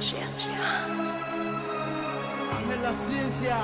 ciencia. Ame la ciencia.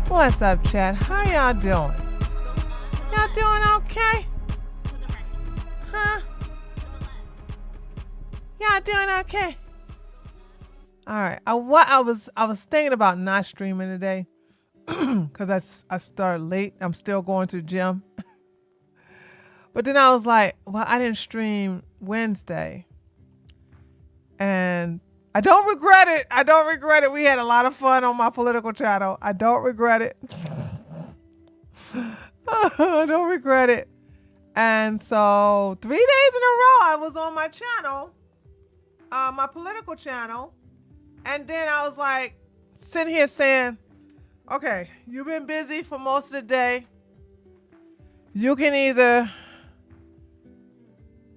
What's up, chat? How y'all doing? Y'all doing okay? Huh? Y'all doing okay? All right. I was thinking about not streaming today because I started late. I'm still going to the gym. But then I was like, well, I didn't stream Wednesday. And I don't regret it. I don't regret it. We had a lot of fun on my political channel. I don't regret it. I don't regret it. And so 3 days in a row, I was on my channel, my political channel. And then I was like, sitting here saying, okay, you've been busy for most of the day. You can either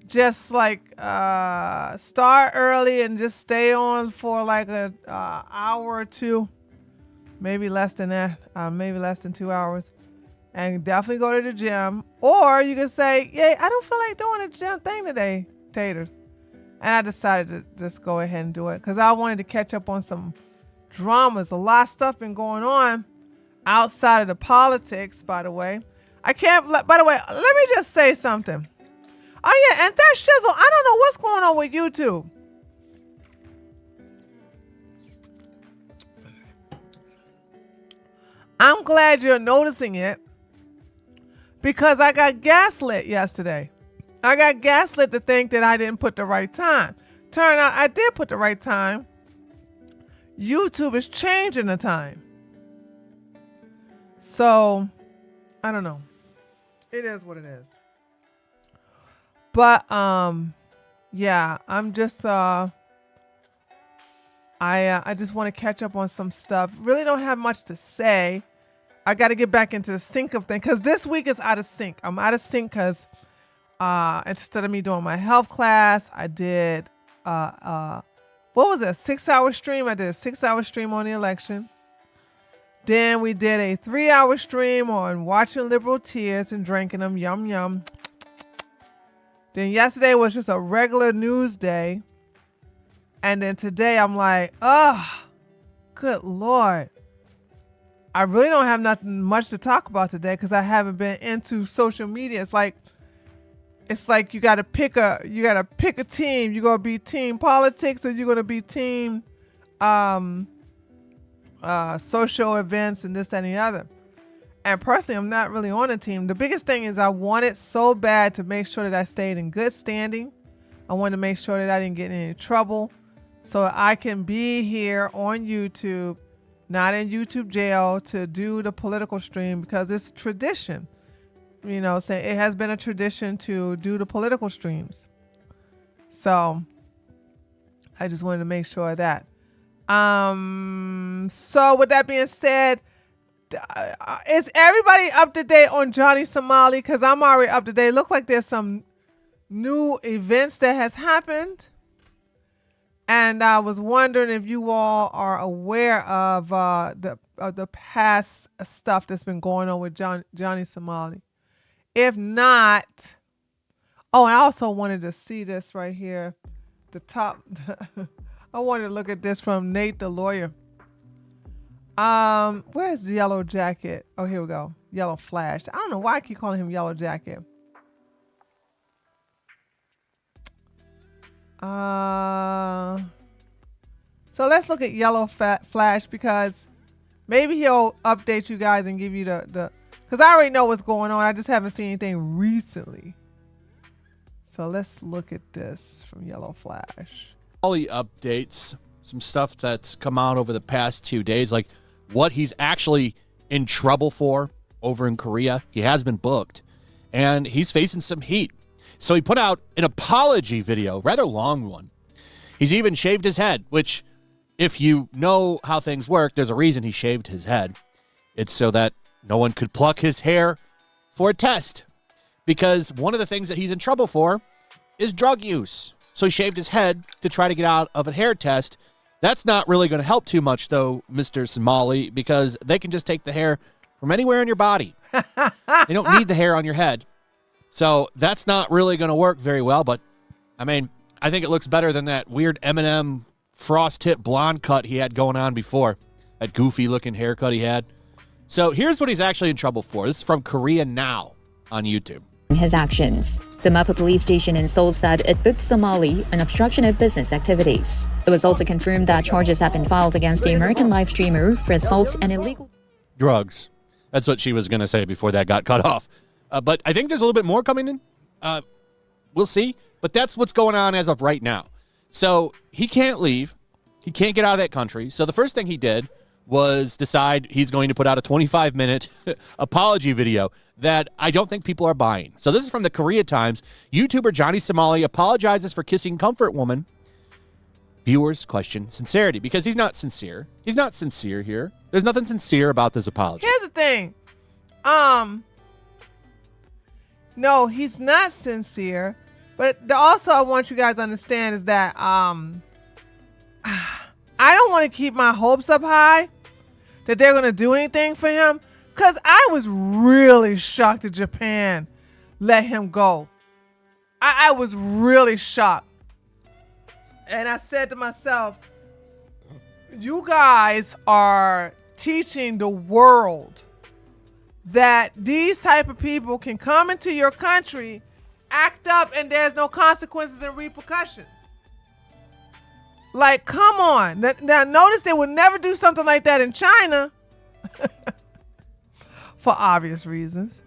just like start early and just stay on for like a hour or two, maybe less than that, maybe less than 2 hours, and definitely go to the gym. Or you can say, yeah, I don't feel like doing a gym thing today, taters. And I decided to just go ahead and do it because I wanted to catch up on some dramas. A lot of stuff been going on outside of the politics, by the way. By the way, let me just say something. Oh yeah, and that shizzle, I don't know what's going on with YouTube. I'm glad you're noticing it because I got gaslit yesterday. I got gaslit to think that I didn't put the right time. Turn out I did put the right time. YouTube is changing the time. So, I don't know. It is what it is. But, yeah, I'm just, I just want to catch up on some stuff. Really don't have much to say. I got to get back into the sync of things because this week is out of sync. I'm out of sync because instead of me doing my health class, I did what was it? A 6-hour stream. I did a 6-hour stream on the election. Then we did a 3-hour stream on watching liberal tears and drinking them. Yum yum. Then yesterday was just a regular news day. And then today I'm like, oh, good Lord. I really don't have nothing much to talk about today because I haven't been into social media. It's like you gotta pick a team. You're gonna be team politics or you're gonna be team social events and this and the other. And personally, I'm not really on a team. The biggest thing is I wanted so bad to make sure that I stayed in good standing. I wanted to make sure that I didn't get in any trouble so I can be here on YouTube, not in YouTube jail, to do the political stream because it's tradition. You know, say it has been a tradition to do the political streams. So I just wanted to make sure of that. So with that being said, is everybody up to date on Johnny Somali? Because I'm already up to date. Look like there's some new events that has happened. And I was wondering if you all are aware of the past stuff that's been going on with Johnny Somali. If not, oh, I also wanted to see this right here. The top, I wanted to look at this from Nate the lawyer. Where's the Yellow Jacket? Oh, here we go. Yellowflash. I don't know why I keep calling him Yellow Jacket. So let's look at Yellowflash because maybe he'll update you guys and give you the because I already know what's going on. I just haven't seen anything recently. So let's look at this from Yellowflash. All the updates, some stuff that's come out over the past 2 days, like what he's actually in trouble for over in Korea. He has been booked, and he's facing some heat. So he put out an apology video, rather long one. He's even shaved his head, which, if you know how things work, there's a reason he shaved his head. It's so that no one could pluck his hair for a test, because one of the things that he's in trouble for is drug use. So he shaved his head to try to get out of a hair test. That's not really going to help too much, though, Mr. Somali, because they can just take the hair from anywhere in your body. They don't need the hair on your head. So that's not really going to work very well. But, I mean, I think it looks better than that weird Eminem frost tip blonde cut he had going on before. That goofy-looking haircut he had. So here's what he's actually in trouble for. This is from Korea Now on YouTube. His actions. The Mapa police station in Seoul said it booked Somali on obstruction of business activities. It was also confirmed that charges have been filed against the American live streamer for assault and illegal drugs. That's what she was going to say before that got cut off. But I think there's a little bit more coming in. We'll see. But that's what's going on as of right now. So he can't leave. He can't get out of that country. So the first thing he did was decide he's going to put out a 25-minute apology video that I don't think people are buying. So this is from the Korea Times. YouTuber Johnny Somali apologizes for kissing comfort woman. Viewers question sincerity because he's not sincere. He's not sincere here. There's nothing sincere about this apology. Here's the thing. No, he's not sincere. But also I want you guys to understand is that I don't want to keep my hopes up high that they're going to do anything for him because I was really shocked that Japan let him go. I was really shocked. And I said to myself, you guys are teaching the world that these type of people can come into your country, act up, and there's no consequences and repercussions. Like, come on. Now, notice they would never do something like that in China for obvious reasons.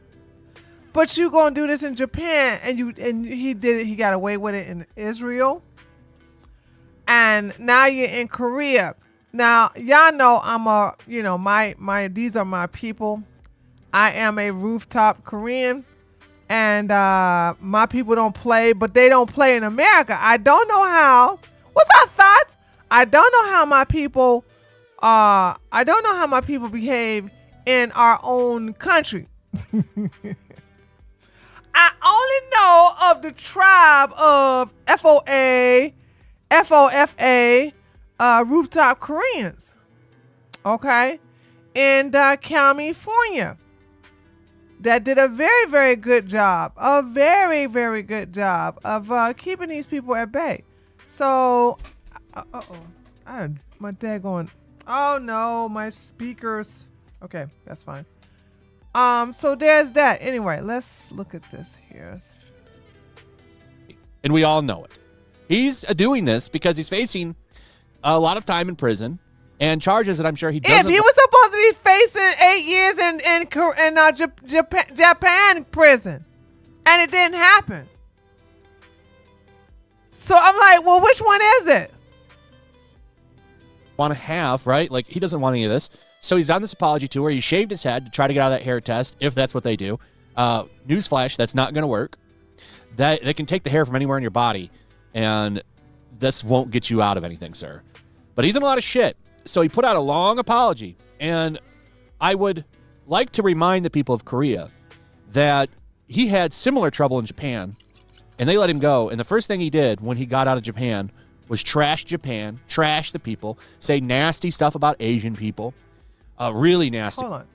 But you gonna do this in Japan, and he did it. He got away with it in Israel, and now you're in Korea. Now, y'all know these are my people. I am a rooftop Korean, and my people don't play, but they don't play in America. I don't know how. What's our thoughts? I don't know how my people behave in our own country. I only know of the tribe of FOFA, rooftop Koreans, okay, in California, that did a very, very good job, of keeping these people at bay. So, my dad going, oh no, my speakers. Okay, that's fine. So there's that. Anyway, let's look at this here. And we all know it. He's doing this because he's facing a lot of time in prison and charges that I'm sure he doesn't. If he was supposed to be facing 8 years in Japan prison, and it didn't happen. So I'm like, well, which one is it? Want to have, right? Like, he doesn't want any of this. So he's on this apology tour. He shaved his head to try to get out of that hair test, if that's what they do. Newsflash, that's not going to work. That they can take the hair from anywhere in your body, and this won't get you out of anything, sir. But he's in a lot of shit. So he put out a long apology, and I would like to remind the people of Korea that he had similar trouble in Japan, and they let him go. And the first thing he did when he got out of Japan was trash Japan, trash the people, say nasty stuff about Asian people, really nasty. Hold on.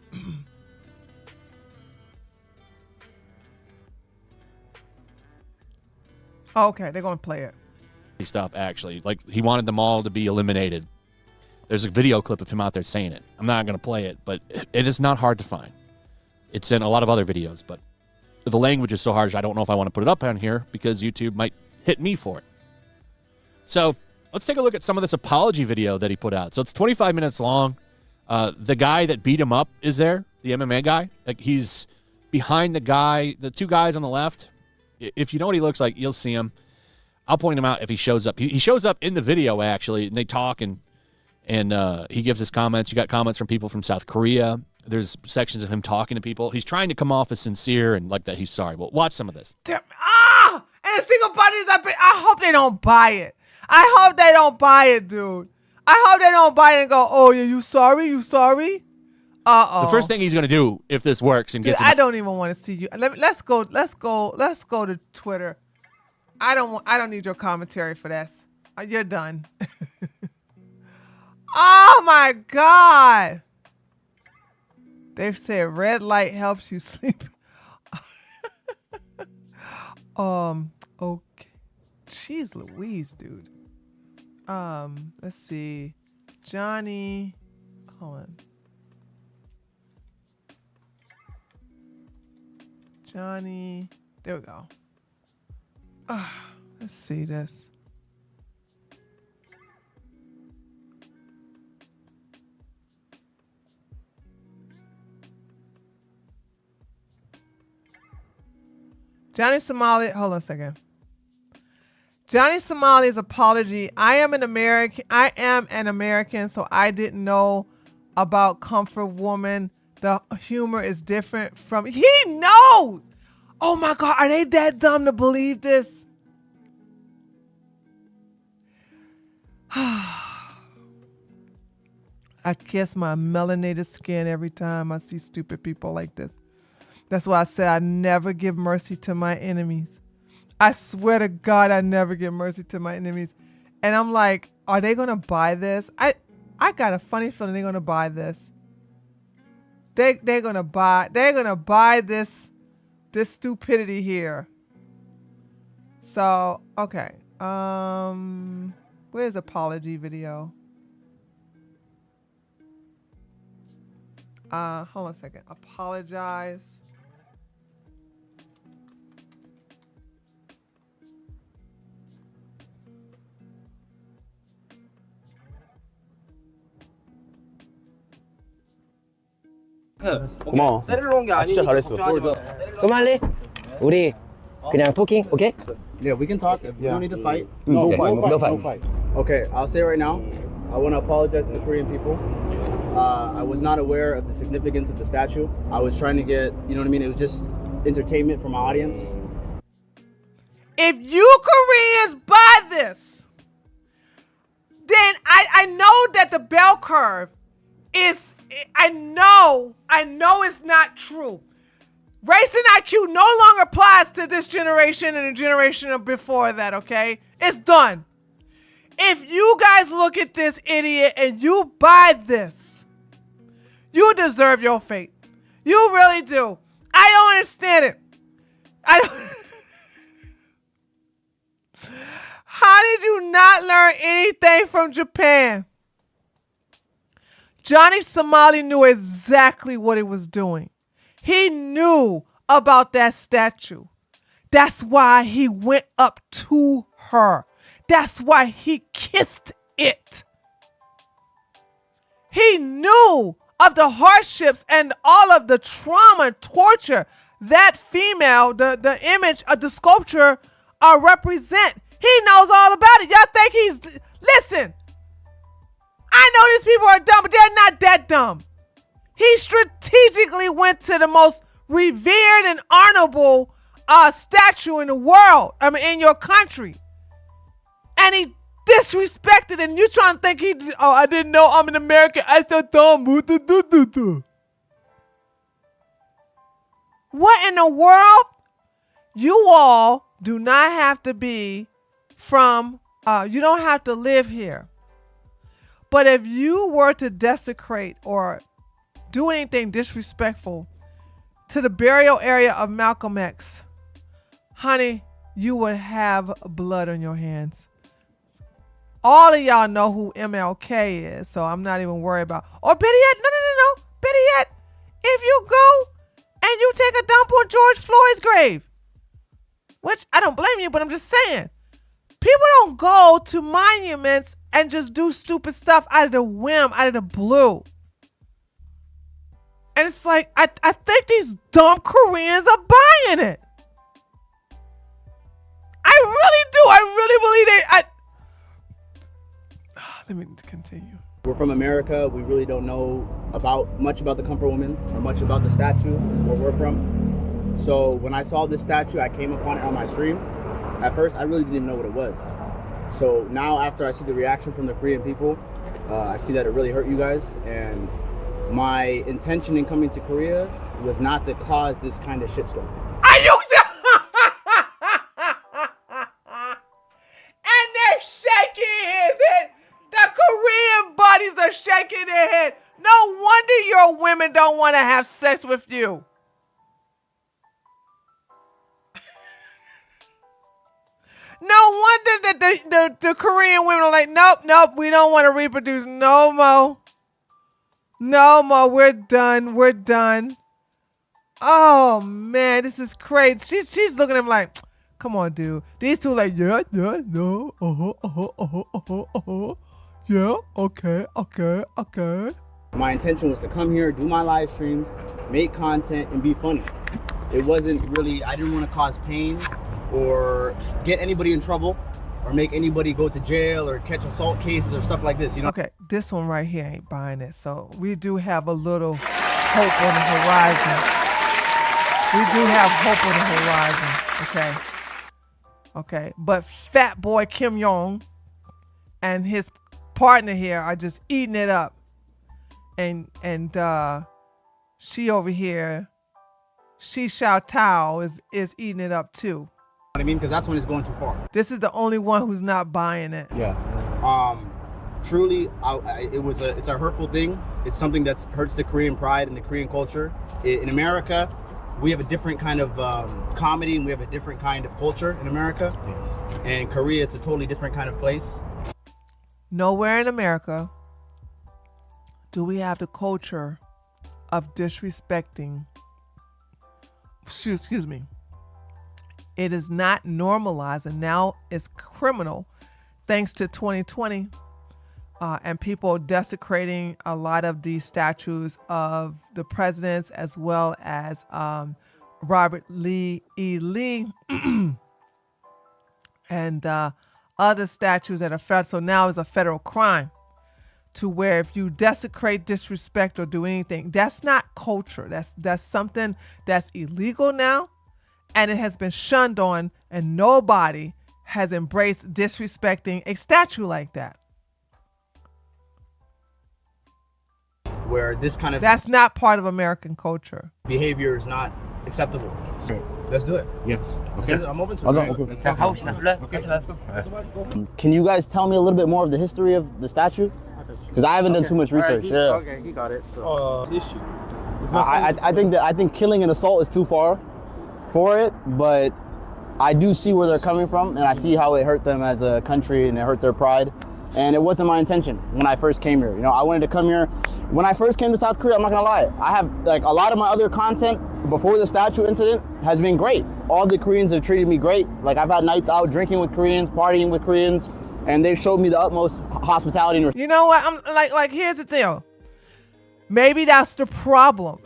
Okay, they're going to play it. Stuff, actually. Like, he wanted them all to be eliminated. There's a video clip of him out there saying it. I'm not going to play it, but it is not hard to find. It's in a lot of other videos, but the language is so harsh, I don't know if I want to put it up on here because YouTube might hit me for it. So let's take a look at some of this apology video that he put out. So it's 25 minutes long. The guy that beat him up is there, the MMA guy. Like, he's behind the two guys on the left. If you know what he looks like, you'll see him. I'll point him out if he shows up. He shows up in the video, actually, and they talk, and he gives his comments. You got comments from people from South Korea. There's sections of him talking to people. He's trying to come off as sincere and like that he's sorry. Well, watch some of this. And the thing about it is, I hope they don't buy it. I hope they don't buy it, dude. I hope they don't buy it and go, oh, yeah, you sorry? You sorry? Uh-oh. The first thing he's going to do, if this works and gets I don't even want to see you. Let's go to Twitter. I don't need your commentary for this. You're done. Oh my God. They said red light helps you sleep. Okay. Jeez Louise, dude. Let's see. Johnny. Hold on. Johnny. There we go. Let's see this. Johnny Somali, hold on a second. Johnny Somali's apology. I am an American, so I didn't know about Comfort Woman. The humor is different from, he knows. Oh my God, are they that dumb to believe this? I kiss my melanated skin every time I see stupid people like this. That's why I said I never give mercy to my enemies. I swear to God, I never give mercy to my enemies. And I'm like, are they going to buy this? I got a funny feeling they're going to buy this. They're going to buy this stupidity here. So, okay. Where's the apology video? Hold on a second. Apologize. 고마워. 때리러 온 게 아니고 진짜 잘했어. 소말리 우리 그냥 토킹 오케이? Yeah, we can talk. You don't need to fight. No Okay. fight. No fight. Okay, I'll say right now, I want to apologize to the Korean people. I was not aware of the significance of the statue. I was trying to get, you know what I mean? It was just entertainment for my audience. If you Koreans buy this, then I know that the bell curve is, I know it's not true. Race and IQ no longer applies to this generation and the generation before that, okay? It's done. If you guys look at this idiot and you buy this, you deserve your fate. You really do. I don't understand it. How did you not learn anything from Japan? Johnny Somali knew exactly what he was doing. He knew about that statue. That's why he went up to her. That's why he kissed it. He knew of the hardships and all of the trauma and torture that female, the image of the sculpture represent. He knows all about it. Y'all think he's... Listen, I know these people are dumb, but they're not that dumb. He strategically went to the most revered and honorable statue in the world. I mean, in your country. And he disrespected, and you trying to think I didn't know I'm an American. I still dumb. What in the world? You all do not have to be from, you don't have to live here. But if you were to desecrate or do anything disrespectful to the burial area of Malcolm X, honey, you would have blood on your hands. All of y'all know who MLK is, so I'm not even worried about. Or better yet, no. Better yet, if you go and you take a dump on George Floyd's grave, which I don't blame you, but I'm just saying, people don't go to monuments and just do stupid stuff out of the whim, out of the blue. And it's like, I think these dumb Koreans are buying it. I really do. I really believe they... Let me continue. We're from America. We really don't know much about the Comfort Woman or much about the statue where we're from. So when I saw this statue, I came upon it on my stream. At first, I really didn't even know what it was. So now after I see the reaction from the Korean people, I see that it really hurt you guys. And my intention in coming to Korea was not to cause this kind of shitstorm. Are you... And they're shaking his head. The Korean buddies are shaking their head. No wonder your women don't want to have sex with you. No wonder that the Korean women are like, nope, we don't want to reproduce no more. No more, we're done. Oh man, this is crazy. She's looking at him like, come on, dude. These two like, yeah, no, yeah, okay. My intention was to come here, do my live streams, make content, and be funny. It wasn't really, I didn't want to cause pain or get anybody in trouble or make anybody go to jail or catch assault cases or stuff like this, you know? Okay, this one right here ain't buying it. So we do have a little hope on the horizon. We do have hope on the horizon, okay? But fat boy Kim Jong and his partner here are just eating it up. And she over here, Shi Xiao Tao is eating it up too. What I mean, because that's when it's going too far. This is the only one who's not buying it. Yeah. Truly, it's a hurtful thing. It's something that hurts the Korean pride and the Korean culture. In America, we have a different kind of comedy and we have a different kind of culture in America. And Korea, it's a totally different kind of place. Nowhere in America do we have the culture of disrespecting. Excuse me. It is not normalized, and now it's criminal thanks to 2020 and people desecrating a lot of these statues of the presidents as well as Robert E. Lee and other statues that are federal. So now it's a federal crime to where if you desecrate, disrespect, or do anything, that's not culture. That's something that's illegal now, and it has been shunned on, and nobody has embraced disrespecting a statue like that. where this kind of That's not part of American culture. behavior is not acceptable. Let's do it. Yes. Let's do it. I'm open to it. Can you guys tell me a little bit more of the history of the statue? Because I haven't done too much research. Okay, he got it. So Issue. I think killing and assault is too far for it, but I do see where they're coming from, and I see how it hurt them as a country and it hurt their pride. And it wasn't my intention when I first came here. You know, I wanted to come here. When I first came to South Korea, I'm not gonna lie, I have like a lot of my other content before the statue incident has been great. All the Koreans have treated me great. Like I've had nights out drinking with Koreans, partying with Koreans, and they've showed me the utmost hospitality and respect. You know what? I'm like here's the deal. Maybe that's the problem.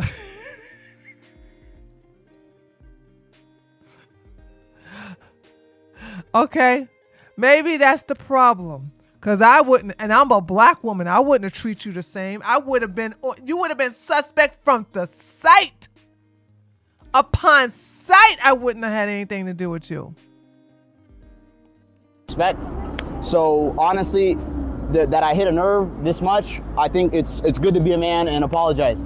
Okay? Maybe that's the problem. Cause I wouldn't, and I'm a black woman, I wouldn't have treated you the same. You would have been suspect from the sight. Upon sight, I wouldn't have had anything to do with you. So honestly, that I hit a nerve this much, I think it's good to be a man and apologize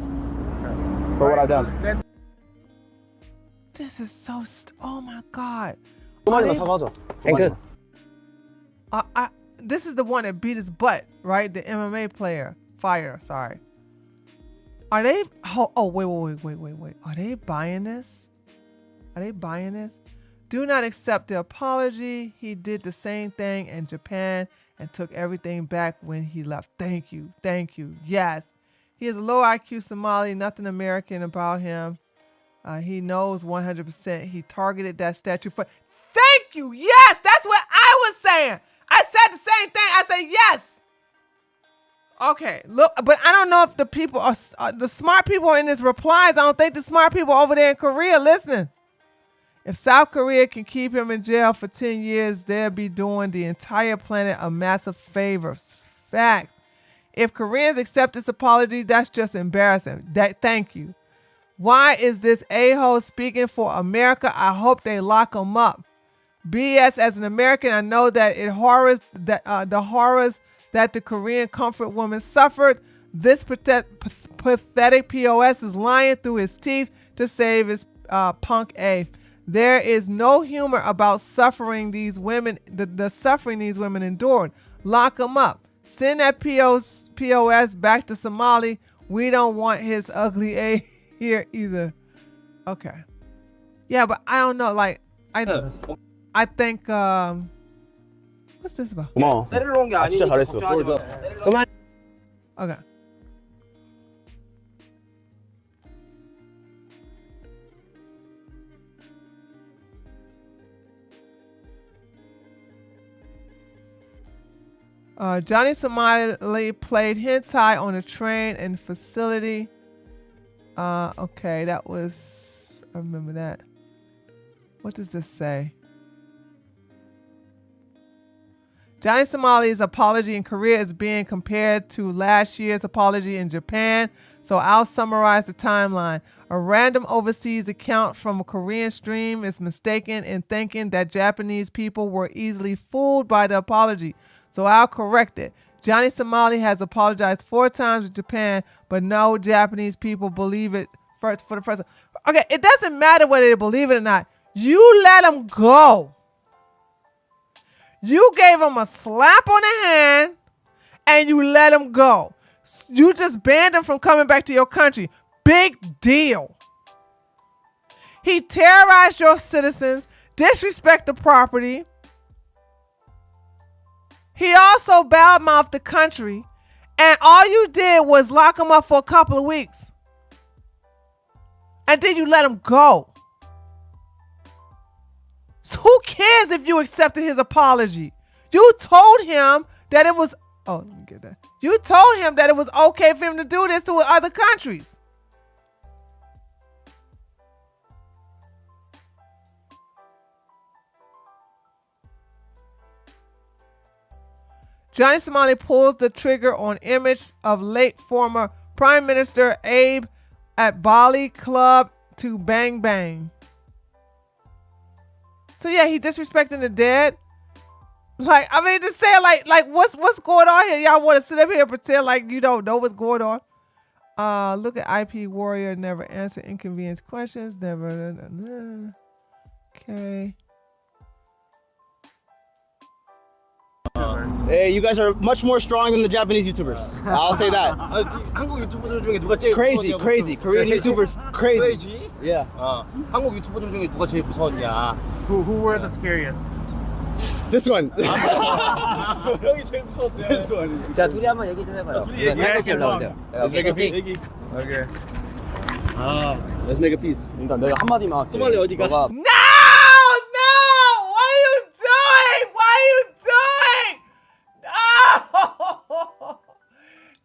for what I've done. This is so, oh my God. 앵크. This is the one that beat his butt, right? The MMA player, Fire, sorry. Are they, oh, wait. Are they buying this? Do not accept the apology. He did the same thing in Japan and took everything back when he left. Thank you. Yes. He is a low IQ Somali, nothing American about him. He knows 100% he targeted that statue for, thank you. Yes, that's what I was saying. I said the same thing. I said yes. Okay, look, but I don't know if the people are the smart people in his replies. I don't think the smart people over there in Korea listen. If South Korea can keep him in jail for 10 years, they'll be doing the entire planet a massive favor. Facts. If Koreans accept this apology, that's just embarrassing. Thank you. Why is this a-hole speaking for America? I hope they lock him up. BS, as an American, I know that the horrors that the Korean comfort woman suffered. This pathetic POS is lying through his teeth to save his punk A. There is no humor about suffering these women, the suffering these women endured. Lock him up. Send that POS back to Somali. We don't want his ugly A here either. Okay. Yeah, but I don't know. Like, I think, what's this about? 고마워. 진짜 잘했어. 소말. Okay. Johnny Somali played hentai on a train and facility. Okay, that was, I remember that. What does this say? Johnny Somali's apology in Korea is being compared to last year's apology in Japan, so I'll summarize the timeline. A random overseas account from a Korean stream is mistaken in thinking that Japanese people were easily fooled by the apology, so I'll correct it. Johnny Somali has apologized 4 times in Japan, but no Japanese people believe it for the first time. Okay, it doesn't matter whether they believe it or not. You let him go. You gave him a slap on the hand and you let him go. You just banned him from coming back to your country. Big deal. He terrorized your citizens, disrespect the property. He also badmouthed the country, and all you did was lock him up for a couple of weeks. And then you let him go. So who cares if you accepted his apology? You told him that it was, let me get that. You told him that it was okay for him to do this to other countries. Johnny Somali pulls the trigger on image of late former Prime Minister Abe at Bali Club to Bang Bang. So yeah, he disrespecting the dead. Like, I mean, just say like what's going on here? Y'all want to sit up here and pretend like you don't know what's going on? Look at IP Warrior. Never answer inconvenience questions. Never. Okay. Hey, you guys are much more strong than the Japanese YouTubers. I'll say that. 한국 유튜버들 중에 누가 제일 Crazy, 무서웠냐고. crazy. Korean YouTubers, crazy. Crazy? Yeah. 한국 유튜버들 중에 누가 제일 무서웠냐? Who were the scariest? This one. 형이 제일 무서웠대. This one. 자, 둘이 한번 얘기 좀 해봐요. 둘이 얘기해야지, 올라오세요. Let's make a piece. Okay. Let's make a piece. 일단 내가 한마디만 할게. 소말리 어디가? 너가 No! What are you doing? What are you doing? No!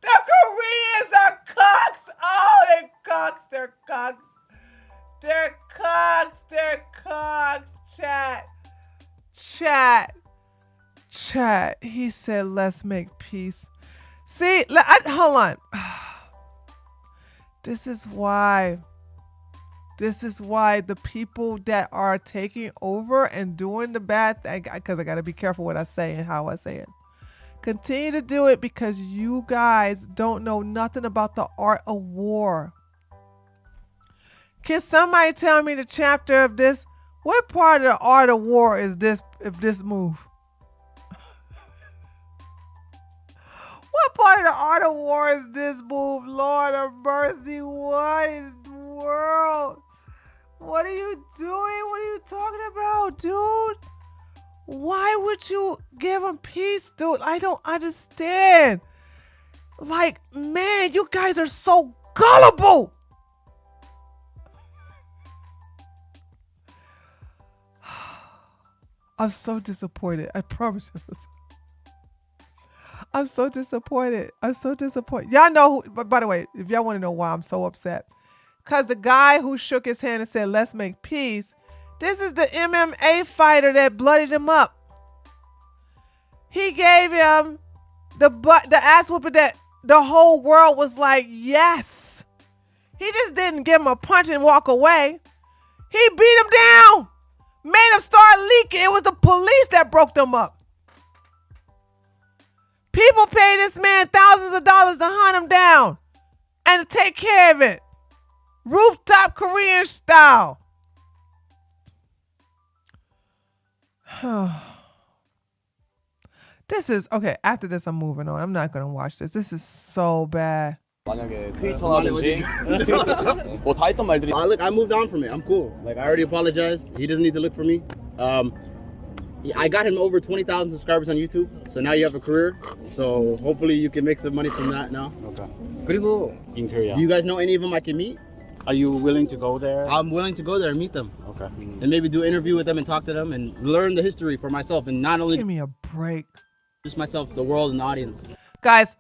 The Koreans are cocks. Oh, they're cocks. They're cocks. They're cocks. They're cocks. Chat. He said, let's make peace. See, hold on. This is why the people that are taking over and doing the bad thing, because I got to be careful what I say and how I say it, continue to do it because you guys don't know nothing about the art of war. Can somebody tell me the chapter of this? What part of the art of war is this, if this move? What part of the art of war is this move? Lord of mercy, what in the world? What are you doing? What are you talking about, dude? Why would you give him peace, dude? I don't understand. Like, man, you guys are so gullible. I'm so disappointed. I promise you. I'm so disappointed. Y'all know who, by the way, if y'all want to know why I'm so upset, because the guy who shook his hand and said, let's make peace, this is the MMA fighter that bloodied him up. He gave him the ass whooping that the whole world was like, yes. He just didn't give him a punch and walk away. He beat him down, made him start leaking. It was the police that broke them up. People pay this man thousands of dollars to hunt him down and to take care of it. Rooftop Korean style. This is, okay, after this I'm moving on. I'm not going to watch this. This is so bad. 만약에 트위터라든지 뭐 다 했던 말들이. Look, I moved on from it. I'm cool. Like, I already apologized. He doesn't need to look for me. I got him over 20,000 subscribers on YouTube, so now you have a career. So hopefully you can make some money from that now. Okay. 그리고 In Korea. Do you guys know any of them I can meet? Are you willing to go there? I'm willing to go there and meet them, Okay. and maybe do an interview with them and talk to them and learn the history for myself, and not only Give me a break. just myself, the world and the audience. Guys,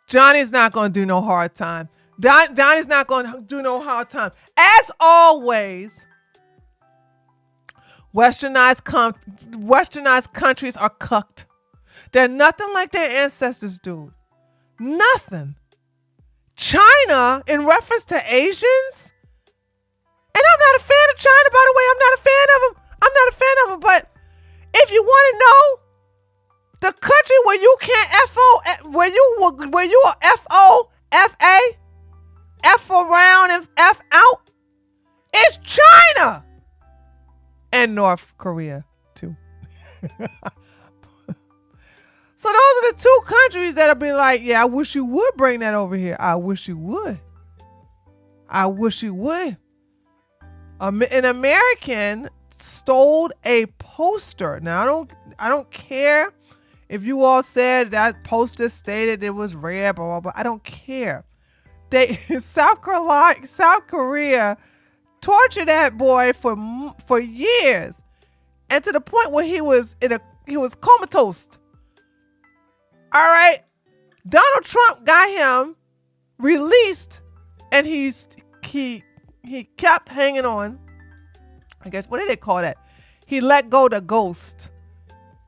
Johnny's not going to do no hard time. Johnny's not going to do no hard time. As always, Westernized countries are cucked. They're nothing like their ancestors, dude. Nothing. China, in reference to Asians, and I'm not a fan of China, by the way. I'm not a fan of them. But if you want to know the country where you can't where you are F around and F out, it's China. And North Korea, too. So those are the two countries that have been like, yeah, I wish you would bring that over here. I wish you would. An American stole a poster. Now, I don't care if you all said that poster stated it was rare, blah, blah, blah. I don't care. South Korea tortured that boy for years, and to the point where he was comatose. All right, Donald Trump got him released, and he kept hanging on. I guess, what did they call that? He let go the ghost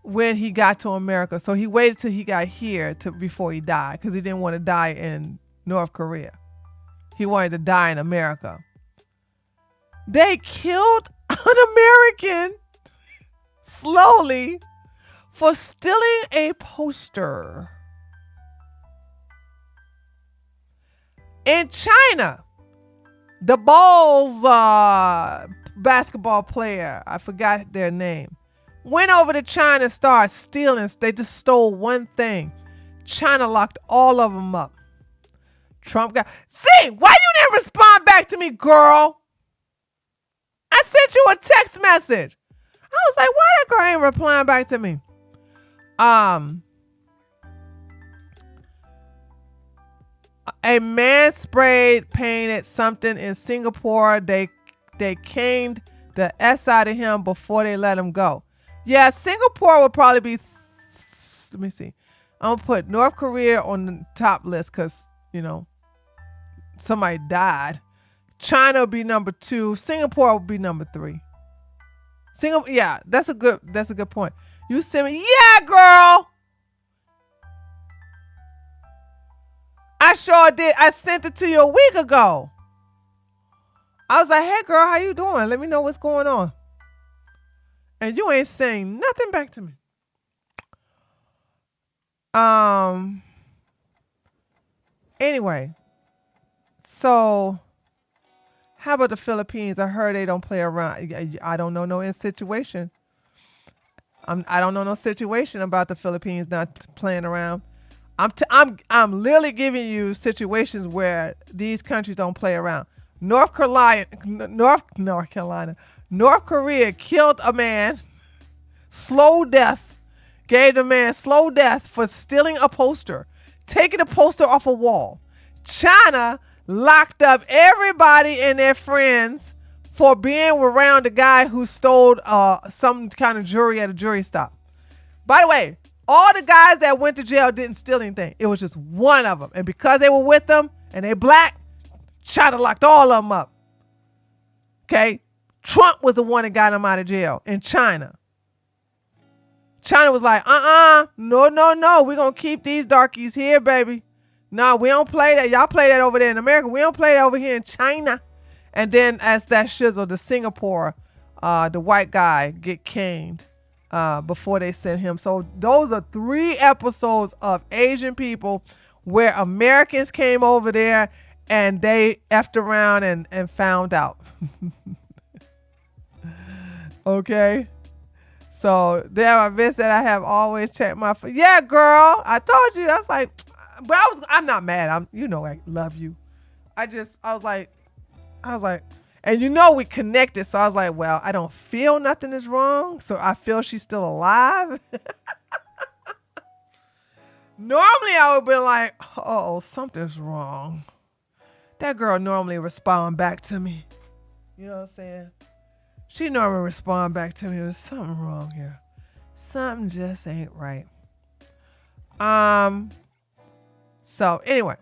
when he got to America. So he waited till he got here before he died, because he didn't want to die in North Korea. He wanted to die in America. They killed an American slowly for stealing a poster. In China, the Bulls basketball player, I forgot their name, went over to China, started stealing. They just stole one thing. China locked all of them up. Trump got, see, why you didn't respond back to me, girl? I sent you a text message. I was like, why that girl ain't replying back to me? A man sprayed painted something in Singapore. They caned the S out of him before they let him go. Yeah, Singapore would probably be, let me see. I'm gonna put North Korea on the top list because, you know, somebody died. China will be number 2. Singapore will be number 3. Singapore, yeah, that's a good point. You sent me, yeah, girl. I sure did. I sent it to you a week ago. I was like, hey, girl, how you doing? Let me know what's going on. And you ain't saying nothing back to me. Anyway, so how about the Philippines? I heard they don't play around. I don't know no situation. I don't know no situation about the Philippines not playing around. I'm literally giving you situations where these countries don't play around. North Korea killed a man, gave the man slow death for stealing a poster, taking a poster off a wall. China locked up everybody and their friends for being around the guy who stole some kind of jewelry at a jury stop. By the way, all the guys that went to jail didn't steal anything. It was just one of them. And because they were with them and they black, China locked all of them up. Okay? Trump was the one that got them out of jail in China. China was like, no. We're going to keep these darkies here, baby. No, we don't play that. Y'all play that over there in America. We don't play that over here in China. And then as that shizzle, the Singapore, the white guy get caned before they sent him. So those are 3 episodes of Asian people where Americans came over there and they effed around and found out. Okay. So there I miss that I have always checked my phone. Yeah, girl. I told you. I was like, but I'm not mad. I love you. I was like, and we connected. So I was like, well, I don't feel nothing is wrong. So I feel she's still alive. Normally I would be like, oh, something's wrong. That girl normally respond back to me. You know what I'm saying? She normally respond back to me. There's something wrong here. Something just ain't right. So anyway,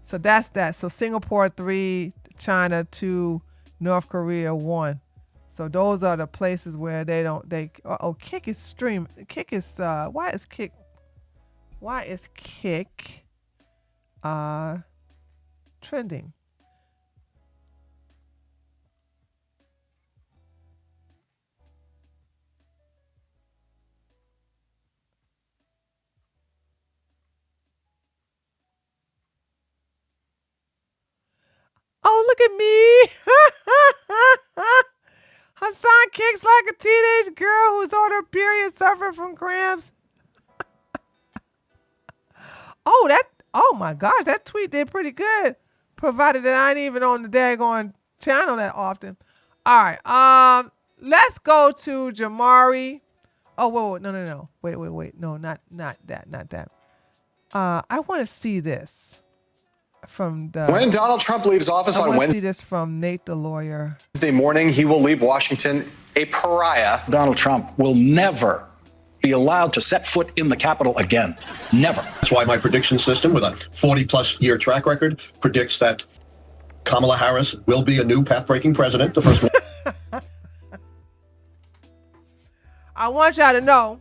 so that's that. So Singapore 3, China 2, North Korea 1. So those are the places where Kick is stream. Kick is why is Kick trending? Oh, look at me. Hassan kicks like a teenage girl who's on her period suffering from cramps. Oh my gosh, that tweet did pretty good. Provided that I ain't even on the daggone channel that often. All right. Let's go to Jamari. Oh, wait, no. Wait. No, not that. I want to see this. When Donald Trump leaves office on Wednesday, see this from Nate the lawyer. Wednesday morning, he will leave Washington a pariah. Donald Trump will never be allowed to set foot in the Capitol again. Never. That's why my prediction system, with a 40-plus year track record, predicts that Camala Harris will be a new path-breaking president. The first one. I want y'all to know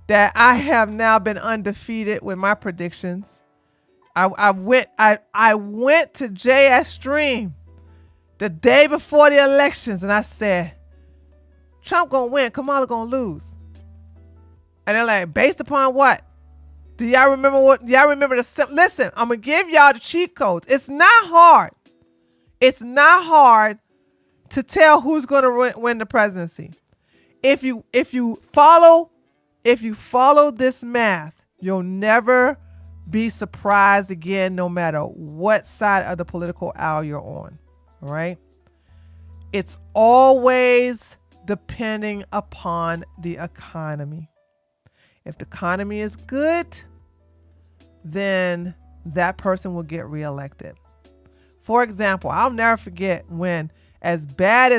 that I have now been undefeated with my predictions. I went to JS Stream the day before the elections and I said, Trump gonna win, Kamala gonna lose. And they're like, based upon what? Do y'all remember listen, I'm going to give y'all the cheat codes. It's not hard. It's not hard to tell who's going to win the presidency. If you follow this math, you'll never be surprised again, no matter what side of the political aisle you're on. All right. It's always depending upon the economy. If the economy is good, then that person will get reelected. For example, I'll never forget when, as bad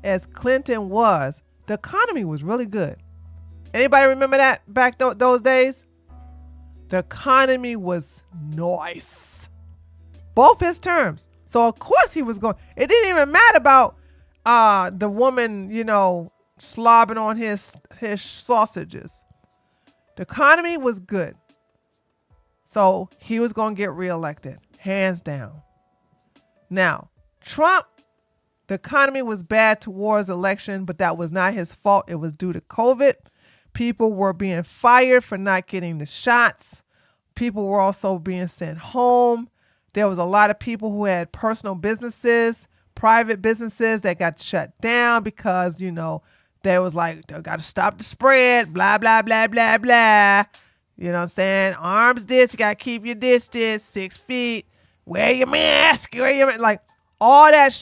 as Clinton was, the economy was really good. Anybody remember that back those days? The economy was nice. Both his terms. So of course he was going. It didn't even matter about the woman, slobbing on his sausages. The economy was good. So he was going to get reelected, hands down. Now, Trump, the economy was bad towards election, but that was not his fault. It was due to COVID. People were being fired for not getting the shots. People were also being sent home. There was a lot of people who had personal businesses, private businesses that got shut down because, they was like, they got to stop the spread, blah, blah, blah, blah, blah. You know what I'm saying? Arms this, you got to keep your distance, 6 feet, wear your mask, like all that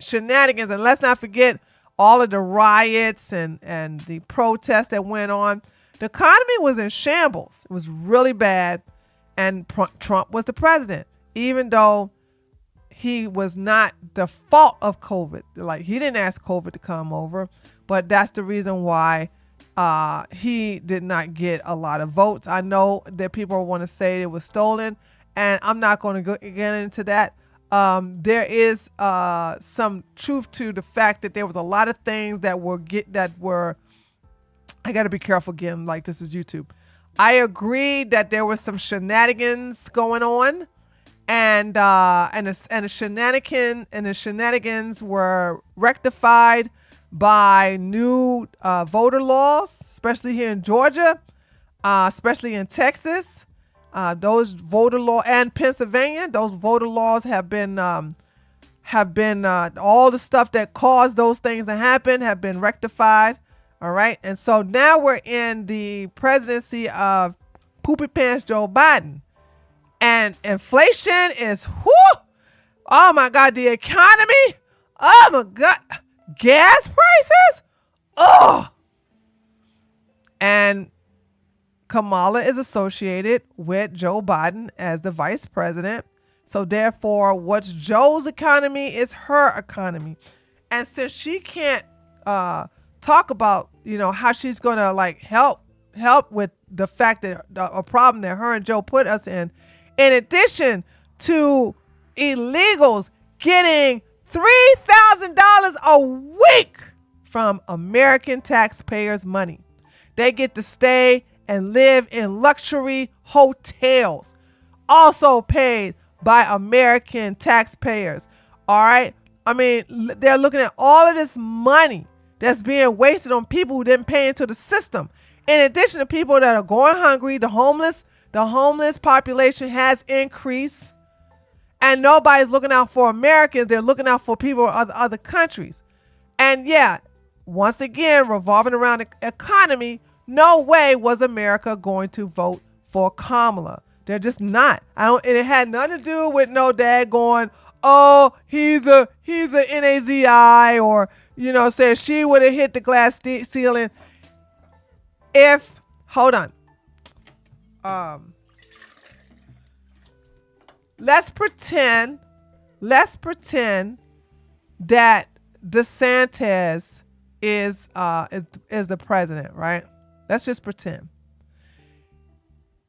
shenanigans. And let's not forget all of the riots and the protests that went on. The economy was in shambles. It was really bad. And Trump was the president, even though he was not the fault of COVID. Like, he didn't ask COVID to come over, but that's the reason why he did not get a lot of votes. I know that people want to say it was stolen, and I'm not going to get into that. There is some truth to the fact that there was a lot of things that were. I got to be careful again. Like, this is YouTube. I agree that there was some shenanigans going on, and the shenanigans were rectified by new voter laws, especially here in Georgia, especially in Texas. Those voter law and Pennsylvania, those voter laws have been all the stuff that caused those things to happen have been rectified. All right. And so now we're in the presidency of Poopy Pants Joe Biden, and inflation is, oh my God, the economy. Oh my God. Gas prices. Oh. And Kamala is associated with Joe Biden as the vice president. So therefore, what's Joe's economy is her economy. And since she can't talk about, how she's going to help with the fact that a problem that her and Joe put us in addition to illegals getting $3,000 a week from American taxpayers' money. They get to stay and live in luxury hotels, also paid by American taxpayers. All right. I mean, they're looking at all of this money that's being wasted on people who didn't pay into the system. In addition to people that are going hungry, the homeless population has increased, and nobody's looking out for Americans. They're looking out for people of other countries. And yeah, once again, revolving around the economy, no way was America going to vote for Kamala. They're just not. It had nothing to do with no dad going, oh, he's a NAZI, or, said she would have hit the glass ceiling. Hold on. Let's pretend that DeSantis is the president, right? Let's just pretend.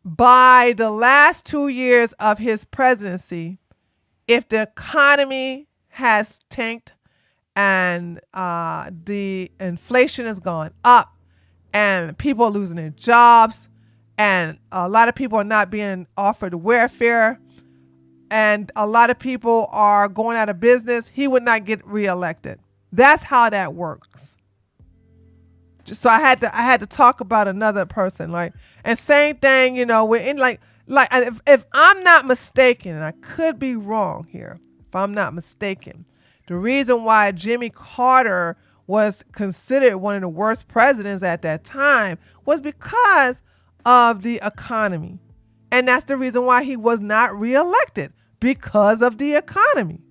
By the last 2 years of his presidency, if the economy has tanked and the inflation has gone up and people are losing their jobs and a lot of people are not being offered welfare and a lot of people are going out of business, he would not get reelected. That's how that works. So I had to talk about another person, like, and same thing, you know, we're in like if I'm not mistaken, and I could be wrong here, if I'm not mistaken, the reason why Jimmy Carter was considered one of the worst presidents at that time was because of the economy. And that's the reason why he was not reelected, because of the economy.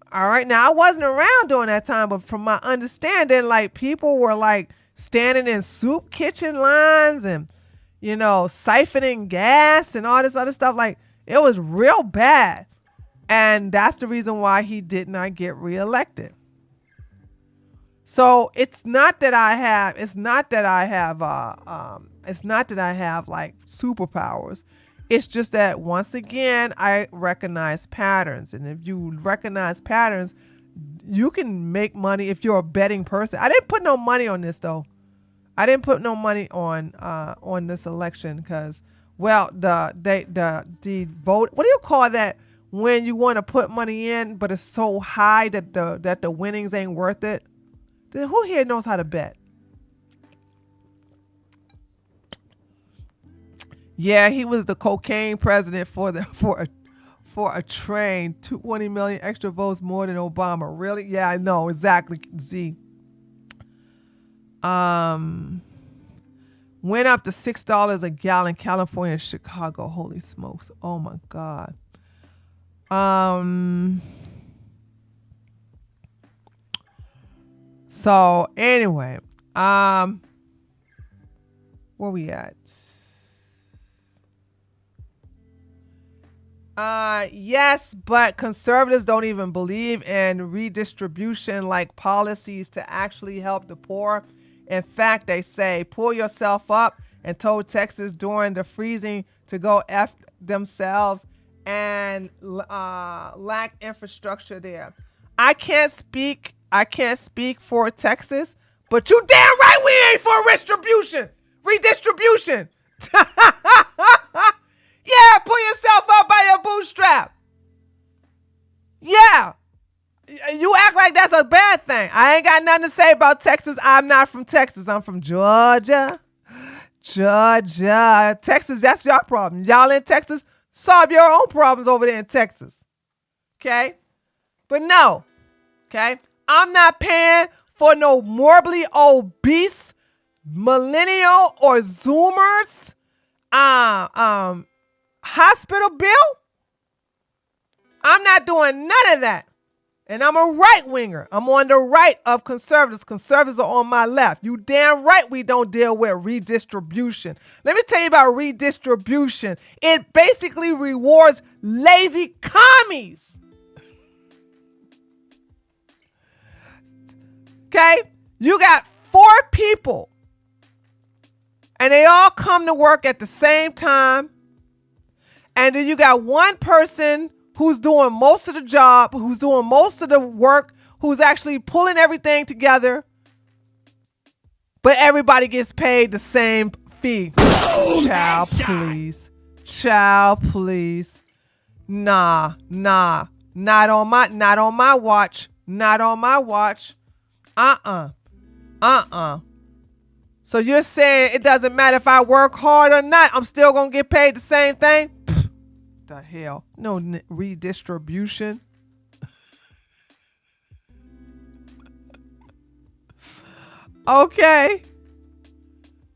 All right. Now, I wasn't around during that time, but from my understanding, like, people were like standing in soup kitchen lines and, you know, siphoning gas and all this other stuff. Like, it was real bad. And that's the reason why he did not get reelected. So it's not that I have like superpowers. It's just that, once again, I recognize patterns. And if you recognize patterns, you can make money if you're a betting person. I didn't put no money on this, though. I didn't put no money on this election because, well, the vote, what do you call that when you want to put money in, but it's so high that the winnings ain't worth it? Who here knows how to bet? Yeah, he was the cocaine president for a train. 20 million extra votes more than Obama. Really? Yeah, I know exactly. Z. Went up to $6 a gallon. California and Chicago. Holy smokes! Oh my God. So anyway, where we at? Yes, but conservatives don't even believe in redistribution, like policies to actually help the poor. In fact, they say, pull yourself up, and told Texas during the freezing to go F themselves and lack infrastructure there. I can't speak for Texas, but you damn right we ain't for redistribution. Yeah, pull yourself up by your bootstrap. Yeah. You act like that's a bad thing. I ain't got nothing to say about Texas. I'm not from Texas. I'm from Georgia. Texas, that's your problem. Y'all in Texas, solve your own problems over there in Texas. Okay? But no. Okay? I'm not paying for no morbidly obese millennial or Zoomers hospital bill. I'm not doing none of that. And I'm a right winger. I'm on the right of conservatives. Conservatives are on my left. You damn right we don't deal with redistribution. Let me tell you about redistribution. It basically rewards lazy commies. Okay? You got 4 people and they all come to work at the same time. And then you got one person who's doing most of the job, who's doing most of the work, who's actually pulling everything together. But everybody gets paid the same fee. Child, please. Child, please. Nah. Not on my watch. Not on my watch. So you're saying it doesn't matter if I work hard or not, I'm still gonna get paid the same thing? Pfft, the hell? No redistribution. Okay.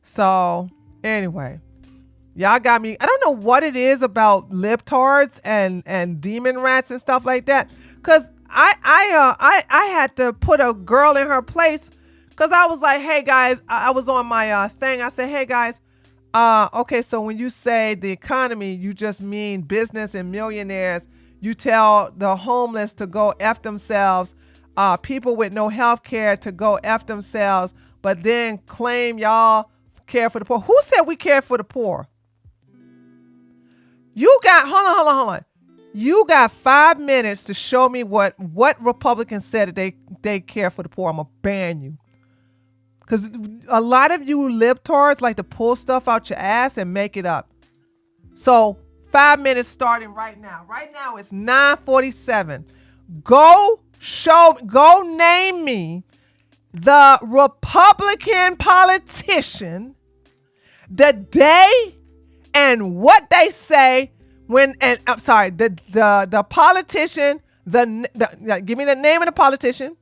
So anyway, y'all got me. I don't know what it is about Liptards and demon rats and stuff like that. Cause I had to put a girl in her place. Cause I was like, hey guys, I was on my thing. I said, hey guys, okay, so when you say the economy, you just mean business and millionaires. You tell the homeless to go F themselves, people with no health care to go F themselves, but then claim y'all care for the poor. Who said we care for the poor? You got, hold on. You got 5 minutes to show me what Republicans said that they care for the poor. I'm going to ban you. Because a lot of you libtards like to pull stuff out your ass and make it up. So 5 minutes starting right now. Right now it's 9:47. Go name me the Republican politician the day and what they say when, and I'm sorry, the politician, give me the name of the politician,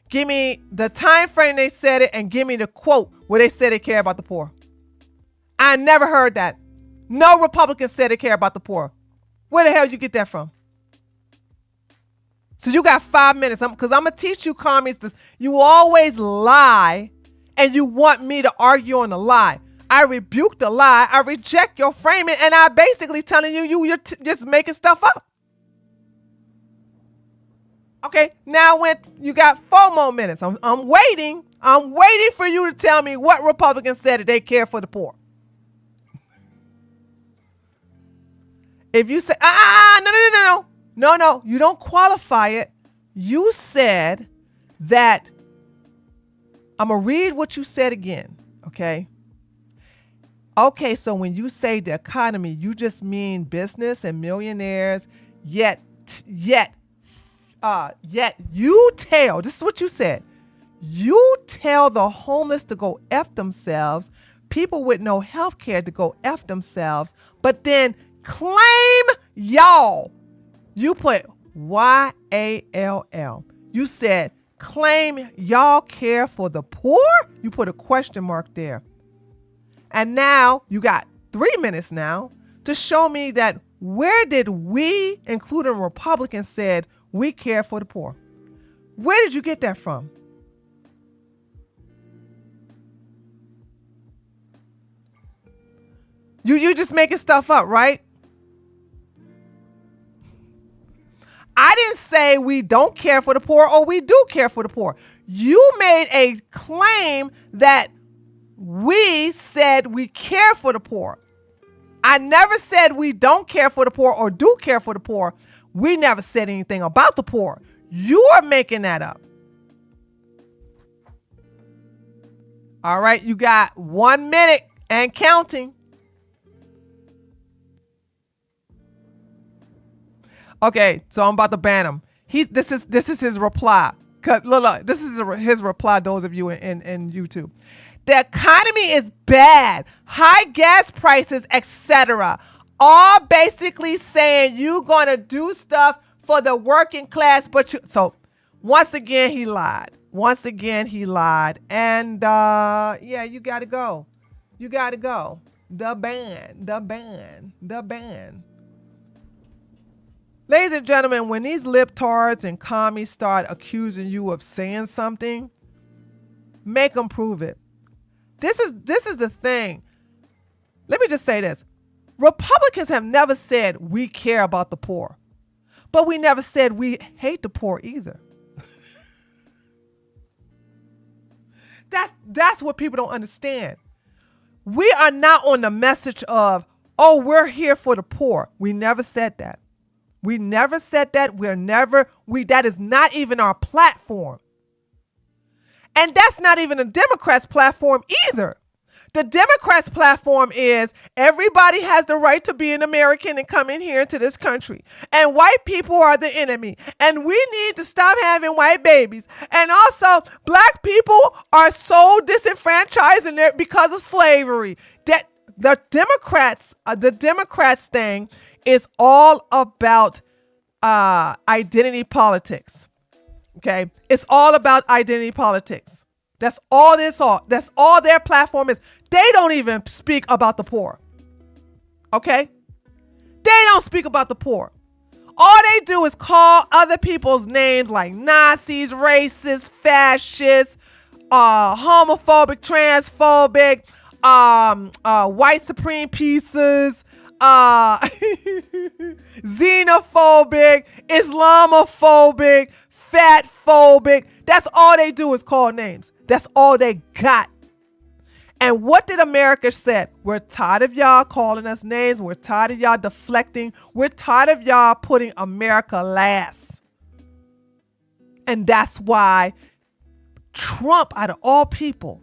give me the time frame they said it, and give me the quote where they said they care about the poor. I never heard that. No Republican said they care about the poor. Where the hell you get that from? So you got 5 minutes, because I'm going to teach you commies this. You always lie, and you want me to argue on the lie. I rebuke the lie, I reject your framing, and I basically telling you're just making stuff up. Okay, now when you got 4 more minutes, I'm waiting for you to tell me what Republicans said that they care for the poor. If you say, no, you don't qualify it. You said that, I'm going to read what you said again, okay? Okay, so when you say the economy, you just mean business and millionaires, yet you tell, this is what you said, you tell the homeless to go F themselves, people with no health care to go F themselves, but then claim y'all. You put YALL. You said claim y'all care for the poor? You put a question mark there. And now you got 3 minutes now to show me that where did we, including Republicans, said we care for the poor? Where did you get that from? You just making stuff up, right? I didn't say we don't care for the poor or we do care for the poor. You made a claim that we said we care for the poor. I never said we don't care for the poor or do care for the poor. We never said anything about the poor. You are making that up. All right, you got 1 minute and counting. Okay, so I'm about to ban him. This is his reply. Look, this is his reply. Those of you in YouTube, the economy is bad, high gas prices, etc. All basically saying you gonna do stuff for the working class, so once again he lied. And yeah, you gotta go. The ban. Ladies and gentlemen, when these liptards and commies start accusing you of saying something, make them prove it. This is the thing. Let me just say this. Republicans have never said we care about the poor, but we never said we hate the poor either. That's what people don't understand. We are not on the message of, oh, we're here for the poor. We never said that. That is not even our platform. And that's not even a Democrats' platform either. The Democrats' platform is everybody has the right to be an American and come in here into this country. And white people are the enemy. And we need to stop having white babies. And also, black people are so disenfranchised in there because of slavery. That the Democrats thing is all about identity politics. Okay? It's all about identity politics. That's all that's all their platform is. They don't even speak about the poor. Okay? They don't speak about the poor. All they do is call other people's names like Nazis, racists, fascists, homophobic, transphobic, white supreme pieces, xenophobic, Islamophobic, fatphobic. That's all they do is call names. That's all they got. And what did America say? We're tired of y'all calling us names. We're tired of y'all deflecting. We're tired of y'all putting America last. And that's why Trump, out of all people,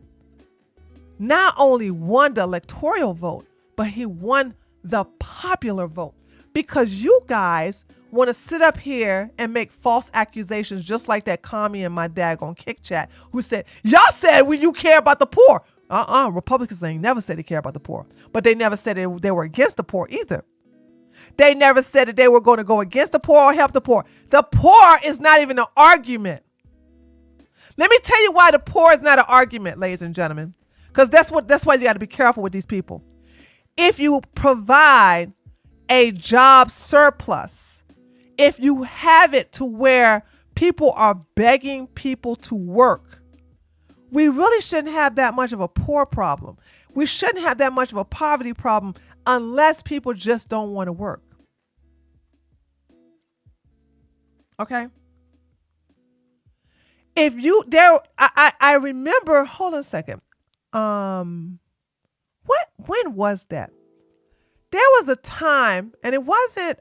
not only won the electoral vote, but he won the popular vote. because you guys want to sit up here and make false accusations just like that commie in my daggone kick chat who said, y'all said you care about the poor. Republicans ain't never said they care about the poor, but they never said they were against the poor either. They never said that they were going to go against the poor or help the poor. The poor is not even an argument. Let me tell you why the poor is not an argument, ladies and gentlemen, because that's why you got to be careful with these people. If you provide a job surplus, if you have it to where people are begging people to work, we really shouldn't have that much of a poor problem. We shouldn't have that much of a poverty problem unless people just don't want to work. Okay? I remember, hold on a second. When was that? There was a time, and it wasn't,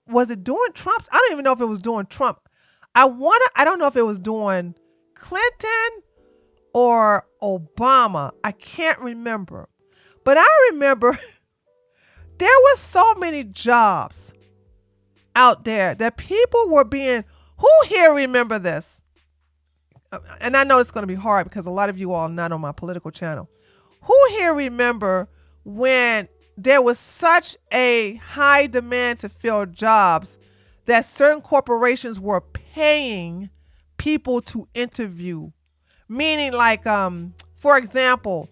was it during Trump's? I don't even know if it was during Trump. I don't know if it was during Clinton or Obama. I can't remember. But I remember there were so many jobs out there that people were being, who here remember this? And I know it's going to be hard because a lot of you all are not on my political channel. Who here remember when there was such a high demand to fill jobs that certain corporations were paying people to interview? Meaning like, for example,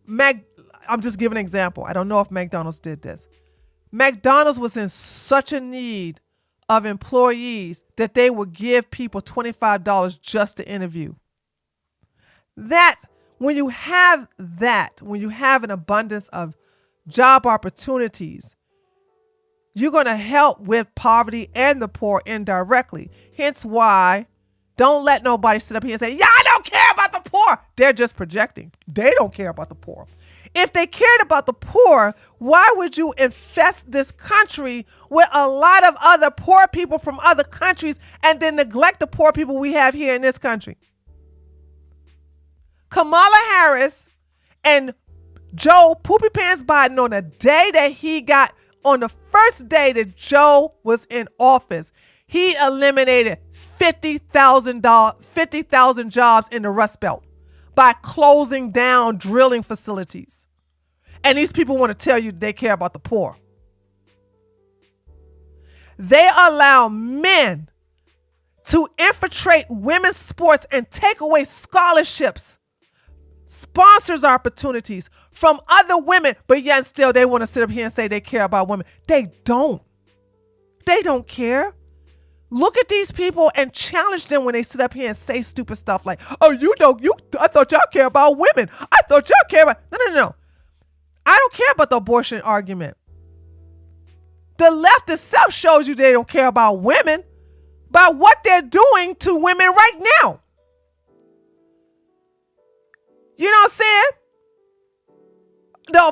I'm just giving an example. I don't know if McDonald's did this. McDonald's was in such a need of employees that they would give people $25 just to interview. When you have an abundance of job opportunities, you're going to help with poverty and the poor indirectly. Hence why don't let nobody sit up here and say, yeah, I don't care about the poor. They're just projecting. They don't care about the poor. If they cared about the poor, why would you infest this country with a lot of other poor people from other countries and then neglect the poor people we have here in this country? Camala Harris and Joe Poopy Pants Biden, on the first day that Joe was in office, he eliminated 50,000 jobs in the Rust Belt by closing down drilling facilities. And these people want to tell you they care about the poor. They allow men to infiltrate women's sports and take away scholarships, sponsors opportunities from other women, but yet still they want to sit up here and say they care about women. They don't. They don't care. Look at these people and challenge them when they sit up here and say stupid stuff like, oh, I thought y'all care about women. I thought y'all care about, no. I don't care about the abortion argument. The left itself shows you they don't care about women, by what they're doing to women right now. You know what I'm saying? The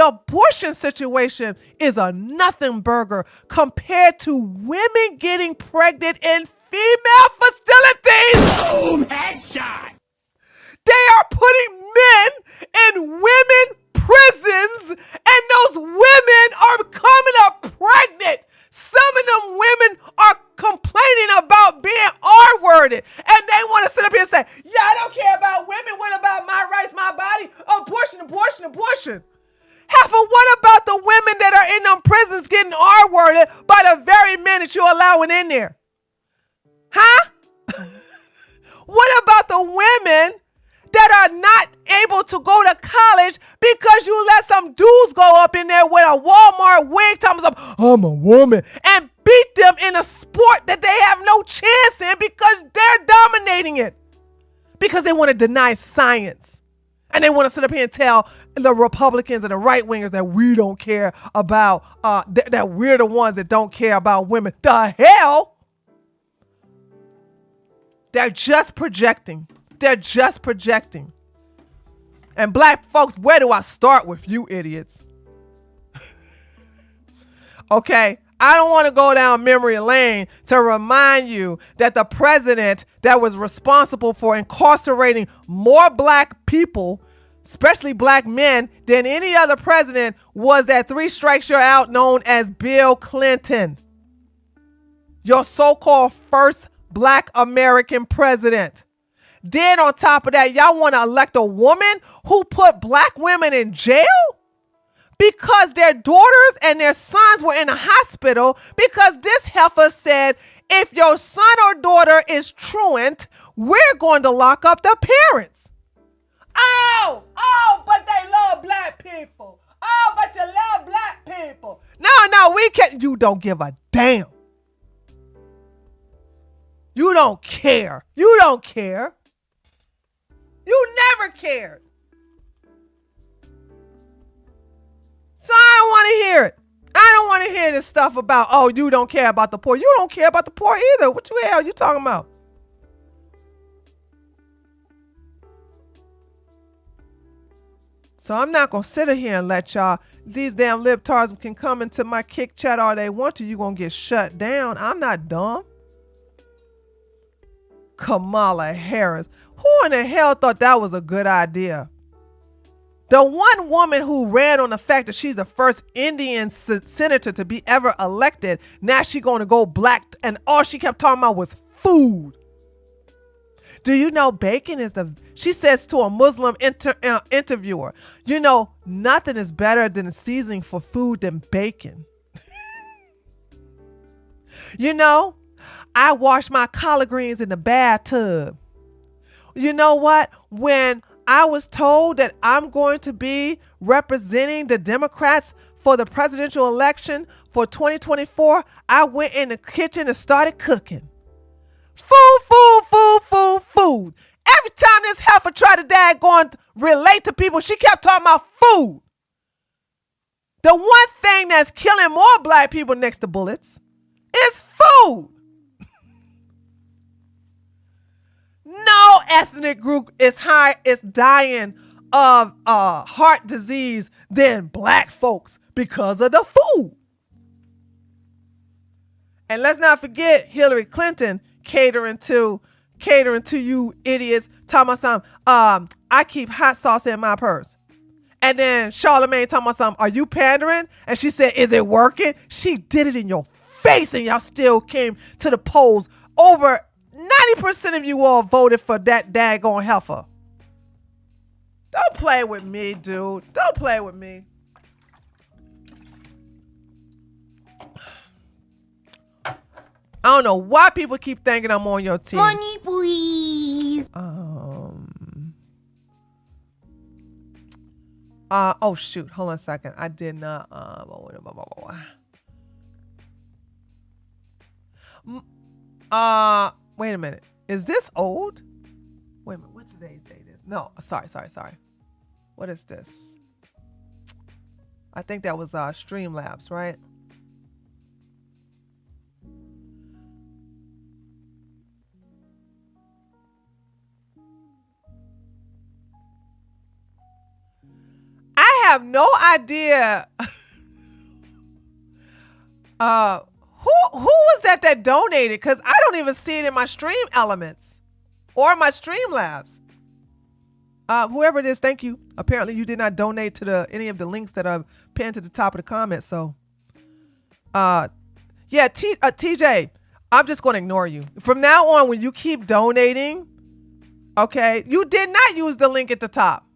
abortion situation is a nothing burger compared to women getting pregnant in female facilities. Boom, headshot. They are putting men in women prisons, and those women are coming up pregnant. Some of them women are complaining about being R-worded, and they want to sit up here and say, yeah, I don't care about women. What about my rights, my body? Abortion. Half of what about the women that are in them prisons getting R-worded by the very men that you're allowing in there? Huh? What about the women that are not able to go to college because you let some dudes go up in there with a Walmart wig talking about, I'm a woman, and beat them in a sport that they have no chance in because they're dominating it? Because they want to deny science. And they want to sit up here and tell the Republicans and the right wingers that we don't care about, that we're the ones that don't care about women. The hell? They're just projecting. And black folks, where do I start with you idiots? Okay, I don't want to go down memory lane to remind you that the president that was responsible for incarcerating more black people especially black men, than any other president was that 3 strikes you're out known as Bill Clinton. Your so-called first black American president. Then on top of that, y'all want to elect a woman who put black women in jail because their daughters and their sons were in a hospital because this heifer said, if your son or daughter is truant, we're going to lock up the parents. Oh, but they love black people. Oh, but you love black people. No, we can't. You don't give a damn. You don't care. You don't care. You never cared. So I don't want to hear it. I don't want to hear this stuff about, oh, you don't care about the poor. You don't care about the poor either. What the hell are you talking about? So I'm not going to sit here and let y'all, these damn libtards can come into my kick chat all they want to. You're going to get shut down. I'm not dumb. Camala Harris. Who in the hell thought that was a good idea? The one woman who ran on the fact that she's the first Indian senator to be ever elected, now she's going to go black, and all she kept talking about was food. Do you know bacon is she says to a Muslim interviewer, you know, nothing is better than the seasoning for food than bacon. You know, I wash my collard greens in the bathtub. You know what? When I was told that I'm going to be representing the Democrats for the presidential election for 2024, I went in the kitchen and started cooking. Food. Every time this heifer tried to daggone relate to people, she kept talking about food. The one thing that's killing more black people next to bullets is food. No ethnic group is dying of heart disease than black folks because of the food. And let's not forget Hillary Clinton catering to you idiots. Talking about something, I keep hot sauce in my purse. And then Charlamagne talking about something, are you pandering? And she said, is it working? She did it in your face and y'all still came to the polls. Over 90% of you all voted for that daggone heifer. Don't play with me, dude. Don't play with me. I don't know why people keep thinking I'm on your team. Money, please. Oh shoot. Hold on a second. I did not. Wait a minute. Is this old? Wait a minute. What's today's date? No. Sorry. What is this? I think that was Streamlabs, right? I have no idea. Who was that donated? Because I don't even see it in my stream elements or my Streamlabs. Whoever it is, thank you. Apparently you did not donate to any of the links that are pinned to the top of the comments. So, yeah, TJ, I'm just going to ignore you. From now on, when you keep donating, okay, you did not use the link at the top.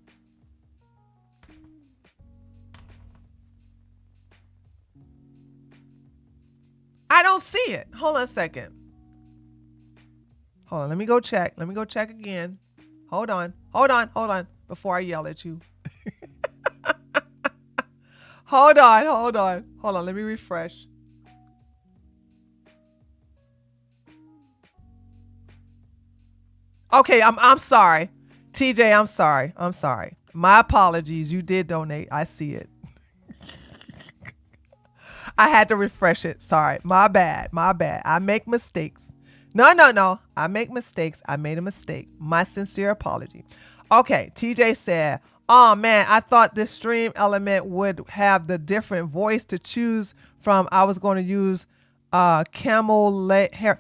I don't see it. Hold on a second. Hold on. Let me go check. Let me go check again. Hold on. Before I yell at you. Hold on. Let me refresh. Okay, I'm sorry. TJ, I'm sorry. My apologies. You did donate. I see it. I had to refresh it. Sorry. My bad. I make mistakes. No. I make mistakes. I made a mistake. My sincere apology. Okay. TJ said, oh man, I thought this stream element would have the different voice to choose from. I was going to use Camala Harris.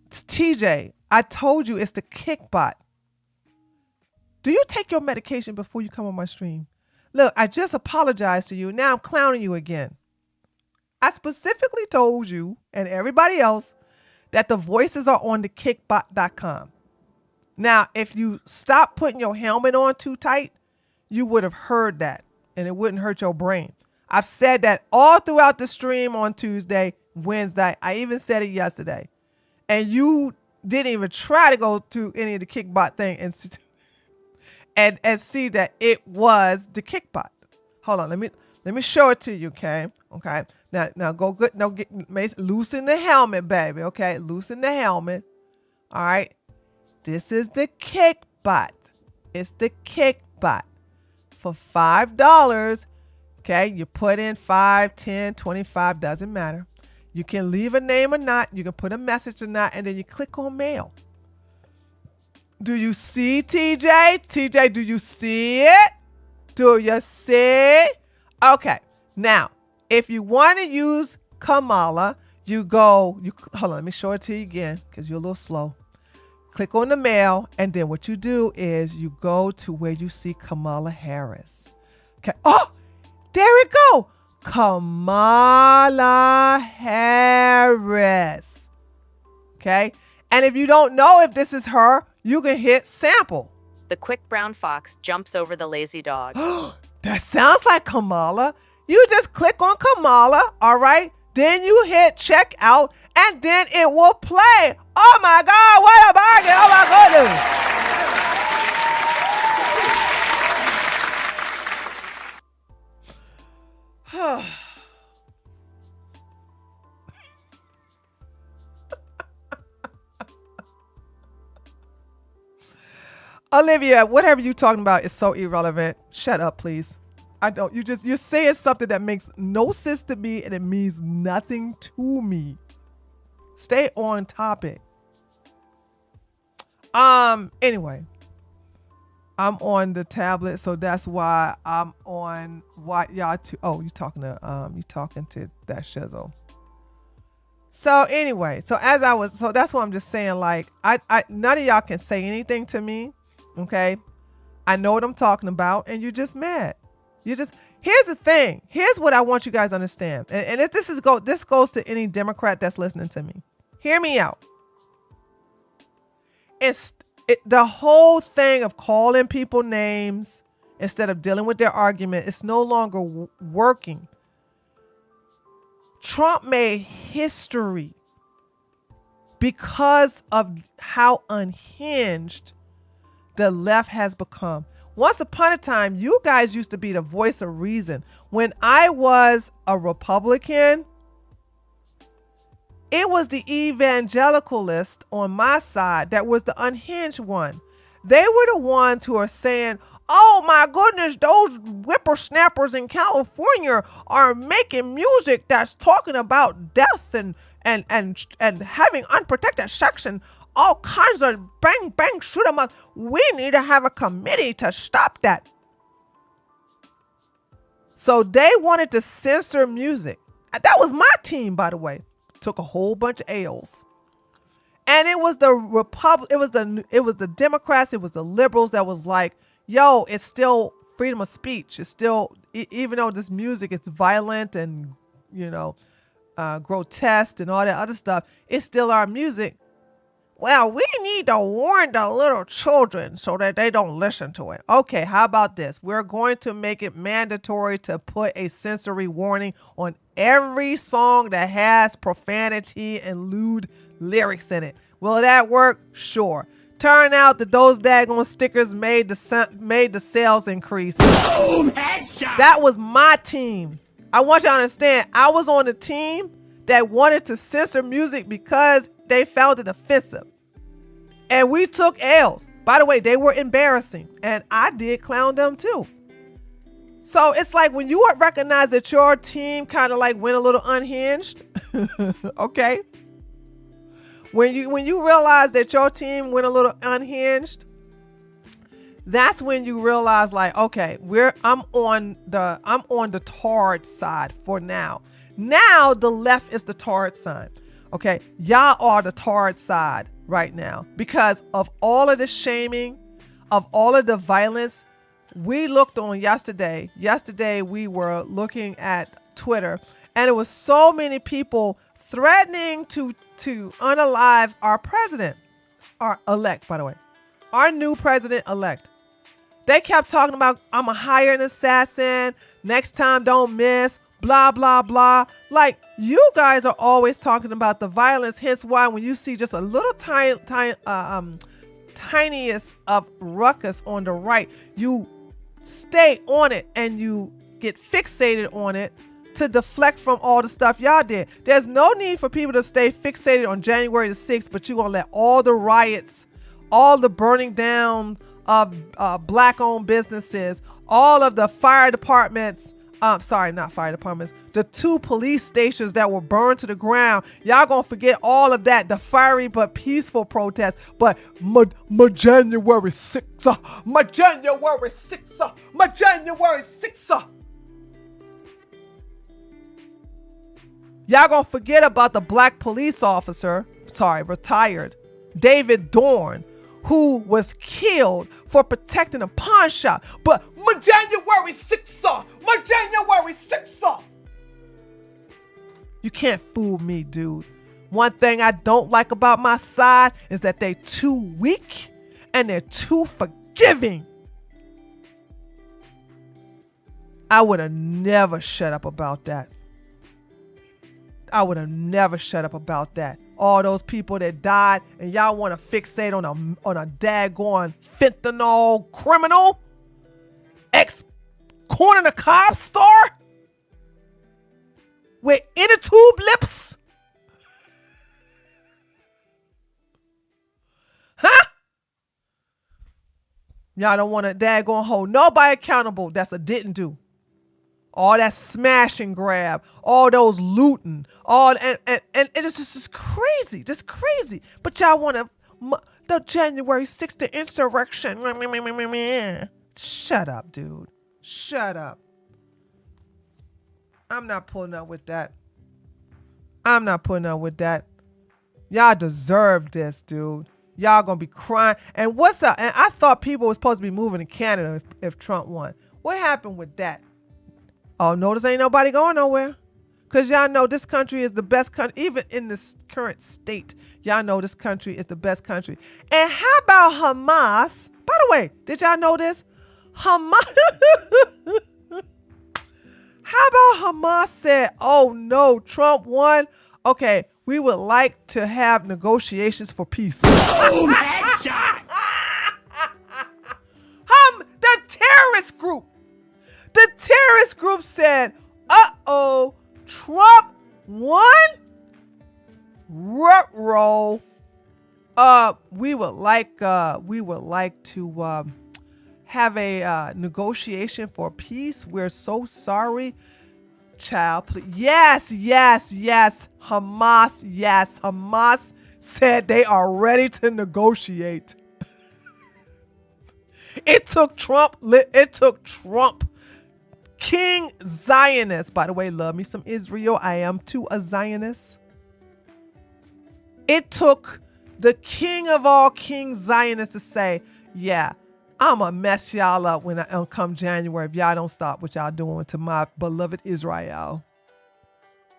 TJ, I told you it's the kickbot. Do you take your medication before you come on my stream? Look, I just apologized to you. Now I'm clowning you again. I specifically told you and everybody else that the voices are on the kickbot.com. Now, if you stop putting your helmet on too tight, you would have heard that and it wouldn't hurt your brain. I've said that all throughout the stream on Tuesday, Wednesday. I even said it yesterday. And you didn't even try to go to any of the kickbot thing and see that it was the kickbot. Hold on, let me show it to you, okay? Okay. Now go good. No, loosen the helmet, baby. Okay, loosen the helmet. All right. This is the kickbot. It's the kickbot. For $5, okay, you put in 5, 10, 25, doesn't matter. You can leave a name or not. You can put a message or not, and then you click on mail. Do you see, TJ? TJ, do you see it? Do you see? Okay. Now, if you want to use Kamala, hold on, let me show it to you again because you're a little slow. Click on the mail, and then what you do is you go to where you see Camala Harris. Okay. Oh, there we go. Camala Harris. Okay. And if you don't know if this is her, you can hit sample. The quick brown fox jumps over the lazy dog. That sounds like Kamala. You just click on Kamala, all right? Then you hit check out, and then it will play. Oh my God, what a bargain! Oh my goodness! Olivia, whatever you're talking about is so irrelevant. Shut up, please. You're saying something that makes no sense to me and it means nothing to me. Stay on topic. Anyway, I'm on the tablet, so that's why I'm on what y'all you're talking to that shizzle. So anyway, so that's what I'm just saying, like, I none of y'all can say anything to me, okay? I know what I'm talking about, and you're just mad. Here's the thing. Here's what I want you guys to understand. And this goes to any Democrat that's listening to me. Hear me out. The whole thing of calling people names instead of dealing with their argument, it's no longer working. Trump made history because of how unhinged the left has become. Once upon a time, you guys used to be the voice of reason. When I was a Republican, it was the evangelicalist on my side that was the unhinged one. They were the ones who are saying, oh my goodness, those whippersnappers in California are making music that's talking about death and having unprotected sex and all kinds of bang, bang, shoot 'em up. We need to have a committee to stop that. So they wanted to censor music. That was my team, by the way. Took a whole bunch of L's. And it was the Democrats, it was the liberals that was like, yo, it's still freedom of speech. It's still, even though this music is violent and, grotesque and all that other stuff, it's still our music. Well, we need to warn the little children so that they don't listen to it. Okay, how about this? We're going to make it mandatory to put a sensory warning on every song that has profanity and lewd lyrics in it. Will that work? Sure. Turn out that those daggone stickers made the sales increase. Boom, headshot. That was my team. I want you to understand, I was on a team that wanted to censor music because they found it offensive. And we took L's. By the way, they were embarrassing. And I did clown them too. So it's like when you recognize that your team kind of like went a little unhinged, okay? When you realize that your team went a little unhinged, that's when you realize, like, okay, I'm on the tard side for now. Now the left is the tard side. Okay, y'all are the tard side right now because of all of the shaming, of all of the violence. We looked on yesterday. Yesterday we were looking at Twitter, and it was so many people threatening to unalive our president, our elect, by the way, our new president-elect. They kept talking about, I'm going to hire an assassin. Next time, don't miss. Blah, blah, blah. Like, you guys are always talking about the violence. Hence why when you see just a little tiniest of ruckus on the right, you stay on it and you get fixated on it to deflect from all the stuff y'all did. There's no need for people to stay fixated on January the 6th, but you're going to let all the riots, all the burning down of black-owned businesses, all of the fire departments, not fire departments, the 2 police stations that were burned to the ground. Y'all gonna forget all of that, the fiery but peaceful protests. But my January 6th, my January 6th, my January 6th. Y'all gonna forget about the black police officer, retired, David Dorn, who was killed for protecting a pawn shop. But my January 6th, my January 6th. You can't fool me, dude. One thing I don't like about my side is that they're too weak and they're too forgiving. I would have never shut up about that. I would have never shut up about that. All those people that died, and y'all want to fixate on a daggone fentanyl criminal, ex-corner the cop star with inner tube lips, huh? Y'all don't want to daggone hold nobody accountable. That's a didn't do. All that smash and grab, all those looting, and it's just crazy, just crazy. But y'all want to, the January 6th, the insurrection. Shut up, dude. Shut up. I'm not pulling up with that. I'm not putting up with that. Y'all deserve this, dude. Y'all gonna be crying. And what's up? And I thought people were supposed to be moving to Canada if Trump won. What happened with that? Oh, notice ain't nobody going nowhere. Because y'all know this country is the best country. Even in this current state, y'all know this country is the best country. And how about Hamas? By the way, did y'all know this? Hamas. How about Hamas said, oh no, Trump won? Okay, we would like to have negotiations for peace. Oh, headshot! The terrorist group. The terrorist group said, uh-oh, Trump won? Ruh-roh. We would like to have a negotiation for peace. We're so sorry. Child, please. Yes. Hamas said they are ready to negotiate. It took Trump. King Zionist. By the way, love me some Israel. I am too a Zionist. It took the king of all kings, Zionists, to say, yeah, I'm going to mess y'all up when I come January if y'all don't stop what y'all doing to my beloved Israel.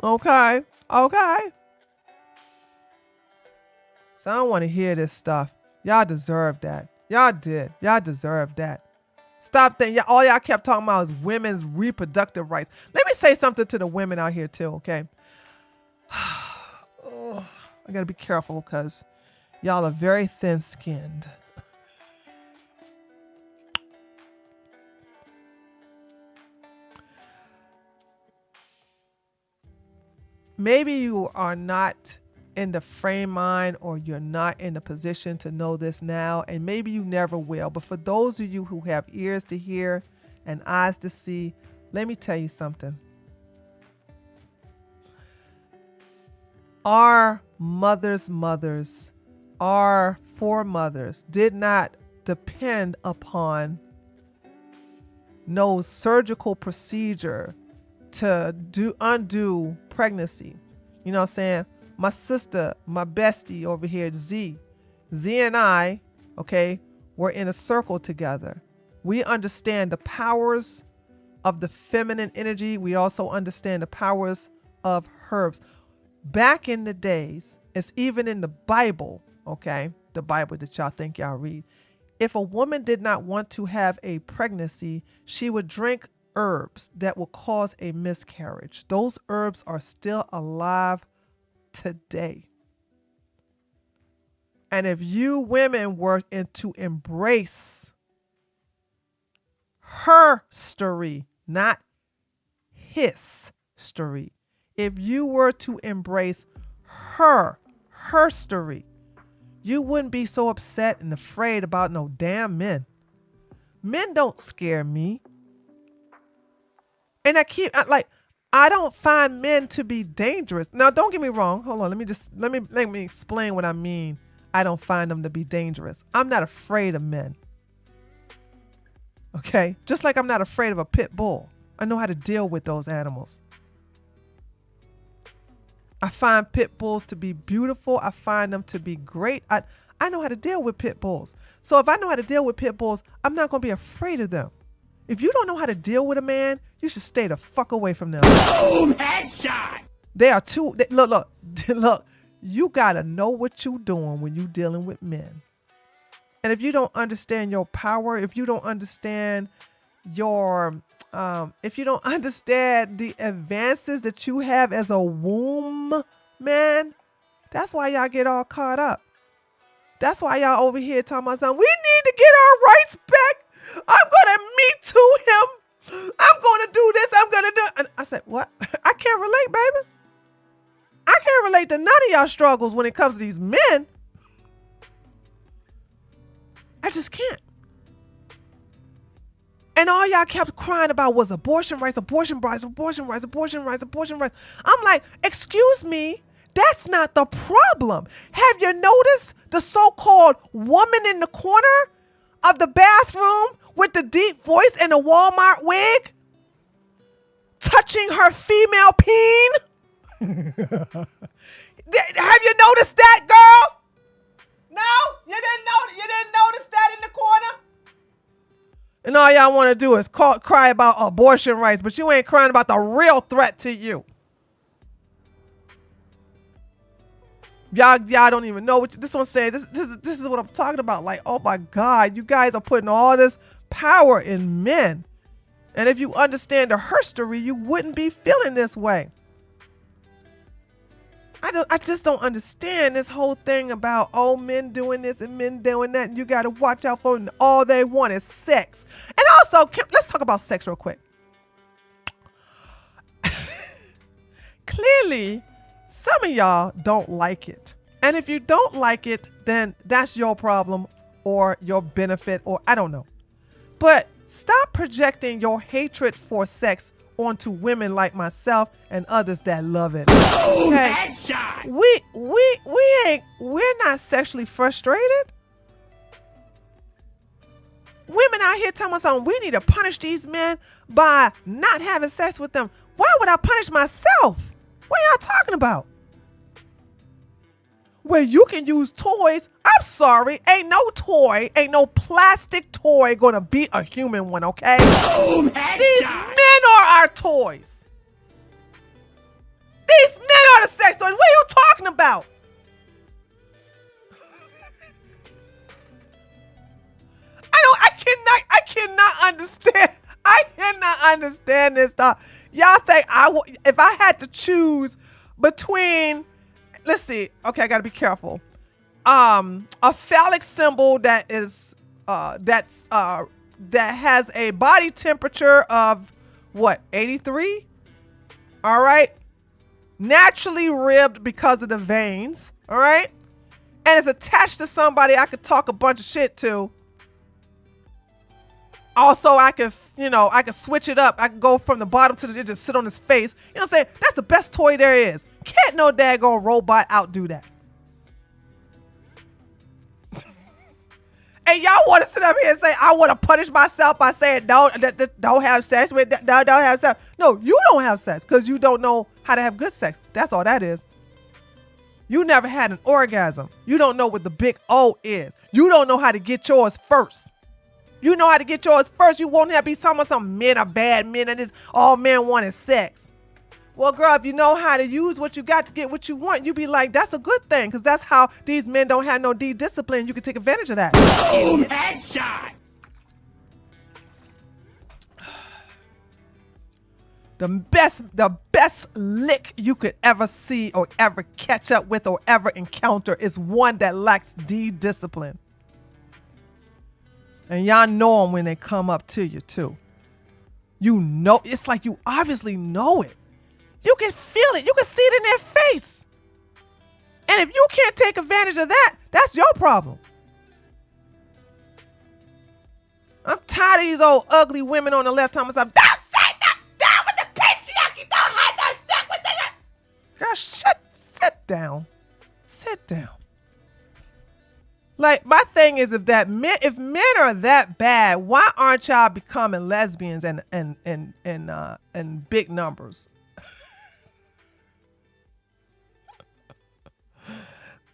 Okay. So I don't want to hear this stuff. Y'all deserve that. Y'all did. Y'all deserve that. Stop thinking. All y'all kept talking about is women's reproductive rights. Let me say something to the women out here too, okay? Oh, I got to be careful because y'all are very thin-skinned. Maybe you are not in the frame mind or you're not in the position to know this now, and maybe you never will. But for those of you who have ears to hear and eyes to see, let me tell you something. Our mothers, our foremothers did not depend upon no surgical procedure to undo pregnancy. You know what I'm saying? My sister, my bestie over here, Z and I, okay, We're in a circle together. We understand the powers of the feminine energy. We also understand the powers of herbs. Back in the days, it's even in the Bible, okay? The Bible that y'all think y'all read. If a woman did not want to have a pregnancy, she would drink herbs that will cause a miscarriage. Those herbs are still alive today. And if you women were to embrace her story, not his story, if you were to embrace her story, you wouldn't be so upset and afraid about no damn men. Men don't scare me. And I don't find men to be dangerous. Now, don't get me wrong. Hold on. Let me explain what I mean. I don't find them to be dangerous. I'm not afraid of men. Okay? Just like I'm not afraid of a pit bull. I know how to deal with those animals. I find pit bulls to be beautiful. I find them to be great. I know how to deal with pit bulls. So if I know how to deal with pit bulls, I'm not going to be afraid of them. If you don't know how to deal with a man, you should stay the fuck away from them. Boom, headshot. They are too, look, you got to know what you're doing when you're dealing with men. And if you don't understand your power, if you don't understand if you don't understand the advances that you have as a womb, man, that's why y'all get all caught up. That's why y'all over here talking about something. We need to get our rights back. I'm going to Me Too him. I'm going to do this. I'm going to do it. And I said, what? I can't relate, baby. I can't relate to none of y'all struggles when it comes to these men. I just can't. And all y'all kept crying about was abortion rights, abortion rights, abortion rights, abortion rights, abortion rights. I'm like, excuse me, that's not the problem. Have you noticed the so-called woman in the corner of the bathroom with the deep voice and the Walmart wig touching her female peen? Have you noticed that, girl? No? You didn't notice that in the corner? And all y'all want to do is cry about abortion rights, but you ain't crying about the real threat to you. Y'all don't even know what this one's saying. This is what I'm talking about. Like, oh my God, you guys are putting all this power in men. And if you understand the herstory, you wouldn't be feeling this way. I just don't understand this whole thing about men doing this and men doing that, and you got to watch out for them. All they want is sex. And also, let's talk about sex real quick. Clearly, some of y'all don't like it. And if you don't like it, then that's your problem or your benefit, or I don't know. But stop projecting your hatred for sex onto women like myself and others that love it. Okay? We're not sexually frustrated. Women out here telling us something, we need to punish these men by not having sex with them. Why would I punish myself? What are y'all talking about? Where you can use toys. I'm sorry, ain't no plastic toy gonna beat a human one, okay? These men are our toys. These men are the sex toys. What are you talking about? I cannot understand. I cannot understand this stuff. Y'all think if I had to choose between, let's see. Okay, I gotta be careful. A phallic symbol that is that has a body temperature of what, 83? All right, naturally ribbed because of the veins. All right, and it's attached to somebody I could talk a bunch of shit to. Also, I could switch it up. I could go from the bottom to the, just sit on his face. You know what I'm saying? That's the best toy there is. Can't no daggone robot outdo that. And y'all want to sit up here and say, I want to punish myself by saying, don't have sex with, don't have sex. No, you don't have sex because you don't know how to have good sex. That's all that is. You never had an orgasm. You don't know what the big O is. You don't know how to get yours first. You know how to get yours first. You won't have to be some men are bad men and this all men want is sex. Well, girl, if you know how to use what you got to get what you want, you be like, that's a good thing, because that's how these men don't have no discipline. You can take advantage of that. Oh, headshot! The best lick you could ever see or ever catch up with or ever encounter is one that lacks discipline. And y'all know them when they come up to you too. You know, it's like you obviously know it. You can feel it. You can see it in their face. And if you can't take advantage of that, that's your problem. I'm tired of these old ugly women on the left hand side. Down with the patriarchy. Don't have no stick with it. Girl, sit down. Sit down. Like, my thing is, if men are that bad, why aren't y'all becoming lesbians in big numbers?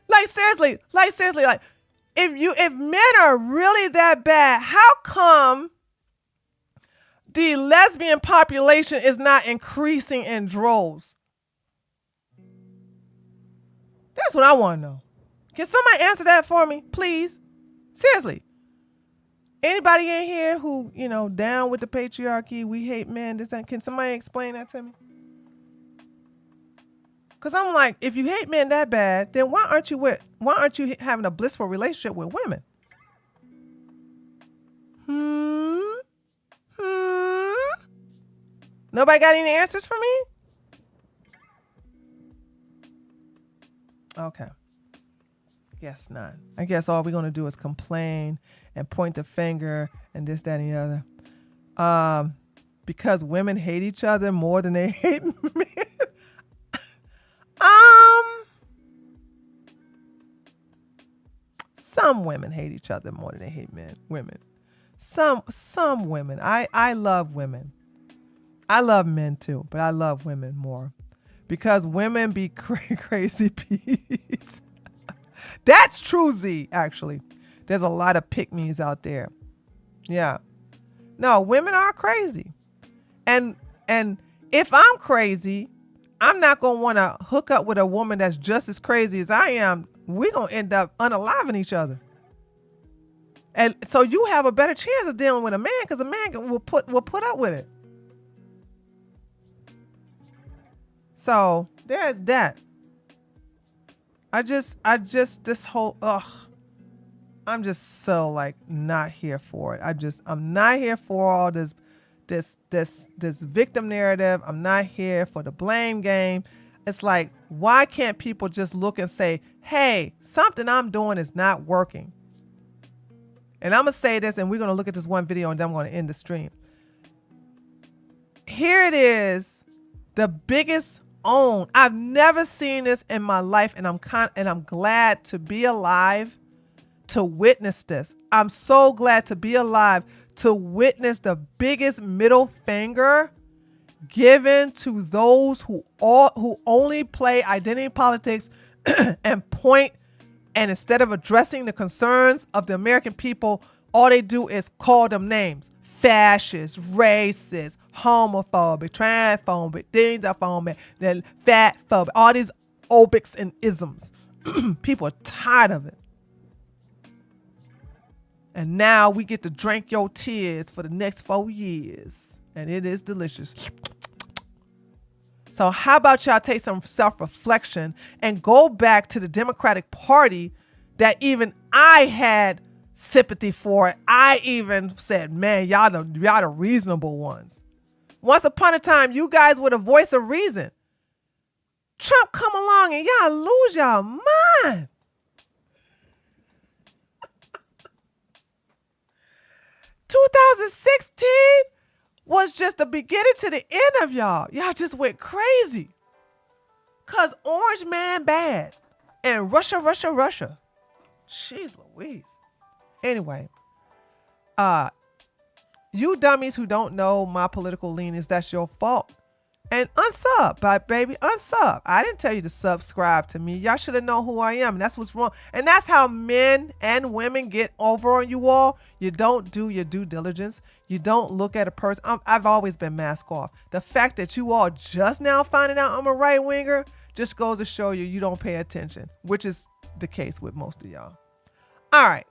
Like seriously, if men are really that bad, how come the lesbian population is not increasing in droves? That's what I want to know. Can somebody answer that for me, please? Seriously. Anybody in here who, down with the patriarchy, we hate men, this and can somebody explain that to me? Because I'm like, if you hate men that bad, then why aren't you having a blissful relationship with women? Nobody got any answers for me? Okay. Guess not. I guess all we're going to do is complain and point the finger and this, that, and the other. Because women hate each other more than they hate men. Some women hate each other more than they hate women. Some women. I love women. I love men too, but I love women more. Because women be crazy peas. That's true, Z, actually. There's a lot of pick-me's out there. Yeah. No, women are crazy. And if I'm crazy, I'm not going to want to hook up with a woman that's just as crazy as I am. We're going to end up unaliving each other. And so you have a better chance of dealing with a man because a man will put up with it. So there's that. I'm just so not here for it. I'm not here for all this victim narrative. I'm not here for the blame game. It's like, why can't people just look and say, hey, something I'm doing is not working? And I'm going to say this, and we're going to look at this one video, and then I'm going to end the stream. Here it is, the biggest own. I've never seen this in my life, and I'm glad to be alive to witness this. I'm so glad to be alive to witness the biggest middle finger given to those who only play identity politics and point, and instead of addressing the concerns of the American people, all they do is call them names. Fascist, racist, homophobic, transphobic, dinophobic, then fat phobic, all these obics and isms. People are tired of it. And now we get to drink your tears for the next 4 years. And it is delicious. So how about y'all take some self-reflection and go back to the Democratic Party that even I had sympathy for it. I even said, man, y'all the reasonable ones. Once upon a time, you guys were the voice of reason. Trump come along and y'all lose y'all mind. "2016 was just the beginning to the end of y'all. Y'all just went crazy. Cause Orange Man bad. And Russia. Jeez Louise. Anyway, you dummies who don't know my political leanings, that's your fault. And unsub, baby, unsub. I didn't tell you to subscribe to me. Y'all should have known who I am. And that's what's wrong. And that's how men and women get over on you all. You don't do your due diligence. You don't look at a person. I've always been mask off. The fact that you all just now finding out I'm a right winger just goes to show you don't pay attention, which is the case with most of y'all. All right.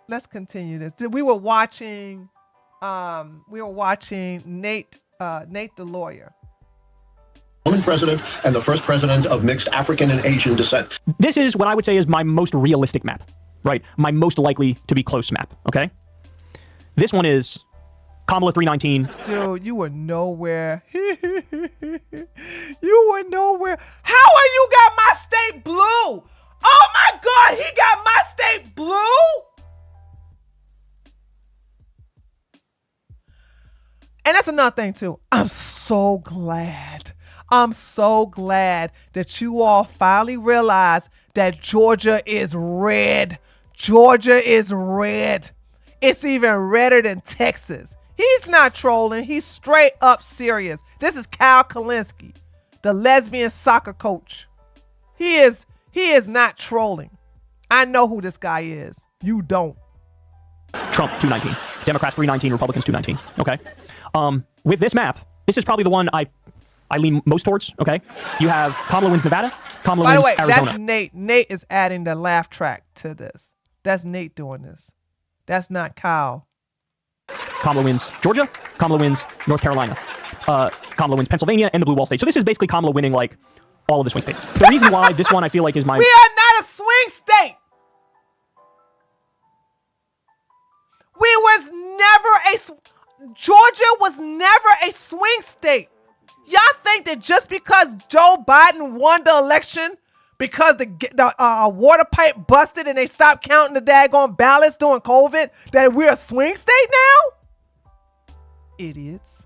Let's continue this. We were watching Nate the lawyer. Woman president and the first president of mixed African and Asian descent. This is what I would say is my most realistic map, right? My most likely to be close map, okay? This one is Kamala 319. Dude, you were nowhere. You were nowhere. How are you got my state blue? Oh my God, he got my state blue? And that's another thing too. I'm so glad that you all finally realize that Georgia is red. Georgia is red. It's even redder than Texas. He's not trolling. He's straight up serious. This is Kyle Kalinske, the lesbian soccer coach. He is not trolling. I know who this guy is. You don't. Trump 219. Democrats 319. Republicans 219. Okay. With this map, this is probably the one I lean most towards, okay? You have Kamala wins Nevada, Kamala wins Arizona. By the way, that's Nate. Nate is adding the laugh track to this. That's Nate doing this. That's not Kyle. Kamala wins Georgia, Kamala wins North Carolina, Kamala wins Pennsylvania and the blue wall states. So this is basically Kamala winning like all of the swing states. The reason why this one I feel like is my... We are not a swing state. Georgia was never a swing state. Y'all think that just because Joe Biden won the election, because the water pipe busted and they stopped counting the daggone ballots during COVID, that we're a swing state now? Idiots.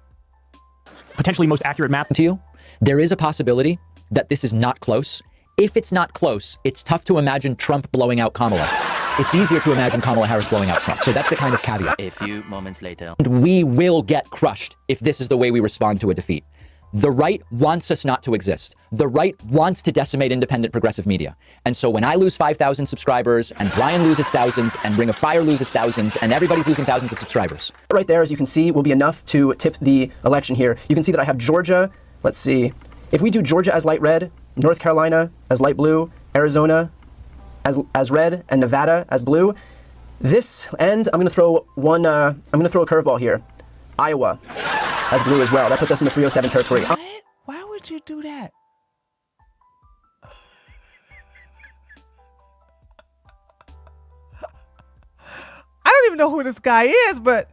Potentially most accurate map to you. There is a possibility that this is not close. If it's not close, it's tough to imagine Trump blowing out Kamala. It's easier to imagine Kamala Harris blowing out Trump. So that's the kind of caveat. A few moments later. And we will get crushed if this is the way we respond to a defeat. The right wants us not to exist. The right wants to decimate independent progressive media. And so when I lose 5,000 subscribers and Brian loses thousands and Ring of Fire loses thousands and everybody's losing thousands of subscribers. Right there, as you can see, will be enough to tip the election here. You can see that I have Georgia. Let's see. If we do Georgia as light red, North Carolina as light blue, Arizona as red, and Nevada as blue. This, and I'm going to throw one, I'm going to throw a curveball here. Iowa as blue as well. That puts us in the 307 territory. What? Why would you do that? I don't even know who this guy is, but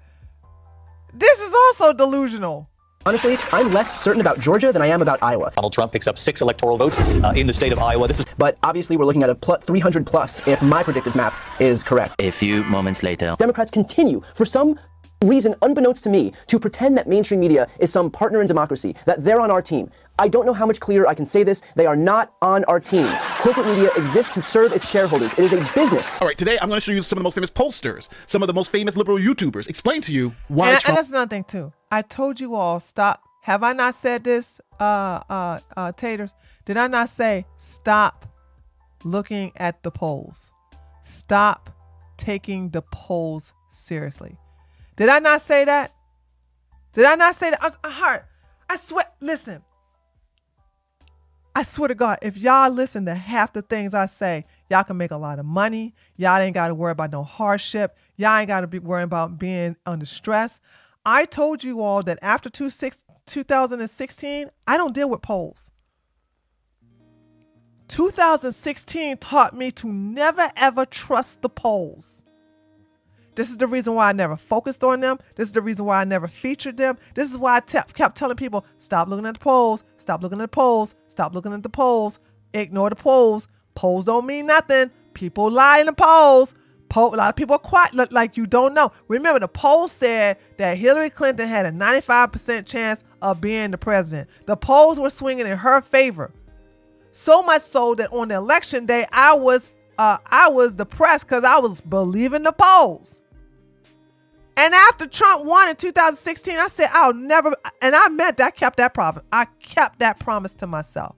this is also delusional. Honestly, I'm less certain about Georgia than I am about Iowa. Donald Trump picks up 6 electoral votes in the state of Iowa. But obviously, we're looking at a 300 plus if my predictive map is correct. A few moments later. Democrats continue, for some reason unbeknownst to me, to pretend that mainstream media is some partner in democracy, that they're on our team. I don't know how much clearer I can say this. They are not on our team. Corporate media exists to serve its shareholders. It is a business. All right, today I'm going to show you some of the most famous pollsters, some of the most famous liberal YouTubers. Explain to you why and that's another thing too. I told you all, stop. Have I not said this, taters? Did I not say stop looking at the polls? Stop taking the polls seriously. Did I not say that? Did I not say that? I swear, listen. I swear to God, if y'all listen to half the things I say, y'all can make a lot of money. Y'all ain't got to worry about no hardship. Y'all ain't got to be worrying about being under stress. I told you all that after 2016, I don't deal with polls. 2016 taught me to never, ever trust the polls. This is the reason why I never focused on them. This is the reason why I never featured them. This is why I kept telling people, stop looking at the polls, stop looking at the polls, stop looking at the polls, ignore the polls. Polls don't mean nothing. People lie in the polls. A lot of people are quiet, like you don't know. Remember, the poll said that Hillary Clinton had a 95% chance of being the president. The polls were swinging in her favor. So much so that on the election day, I was depressed because I was believing the polls. And after Trump won in 2016, I said, I'll never, and I meant that. I kept that promise. I kept that promise to myself.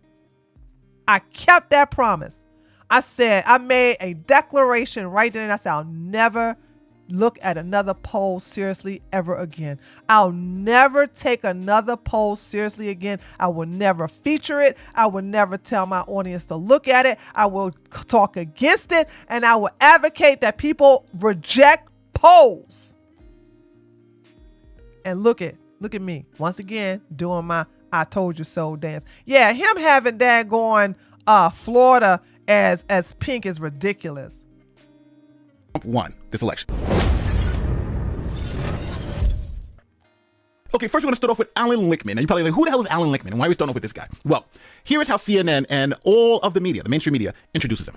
I kept that promise. I said, I made a declaration right then and I said, I'll never look at another poll seriously ever again. I'll never take another poll seriously again. I will never feature it. I will never tell my audience to look at it. I will talk against it, and I will advocate that people reject polls. And look at me once again doing my I told you so dance. Yeah, him having that going Florida as pink is ridiculous. Trump won this election. Okay, first we're going to start off with Alan Lichtman. And you're probably like, who the hell is Alan Lichtman? And why are we starting off with this guy? Well, here is how CNN and all of the media, the mainstream media, introduces him.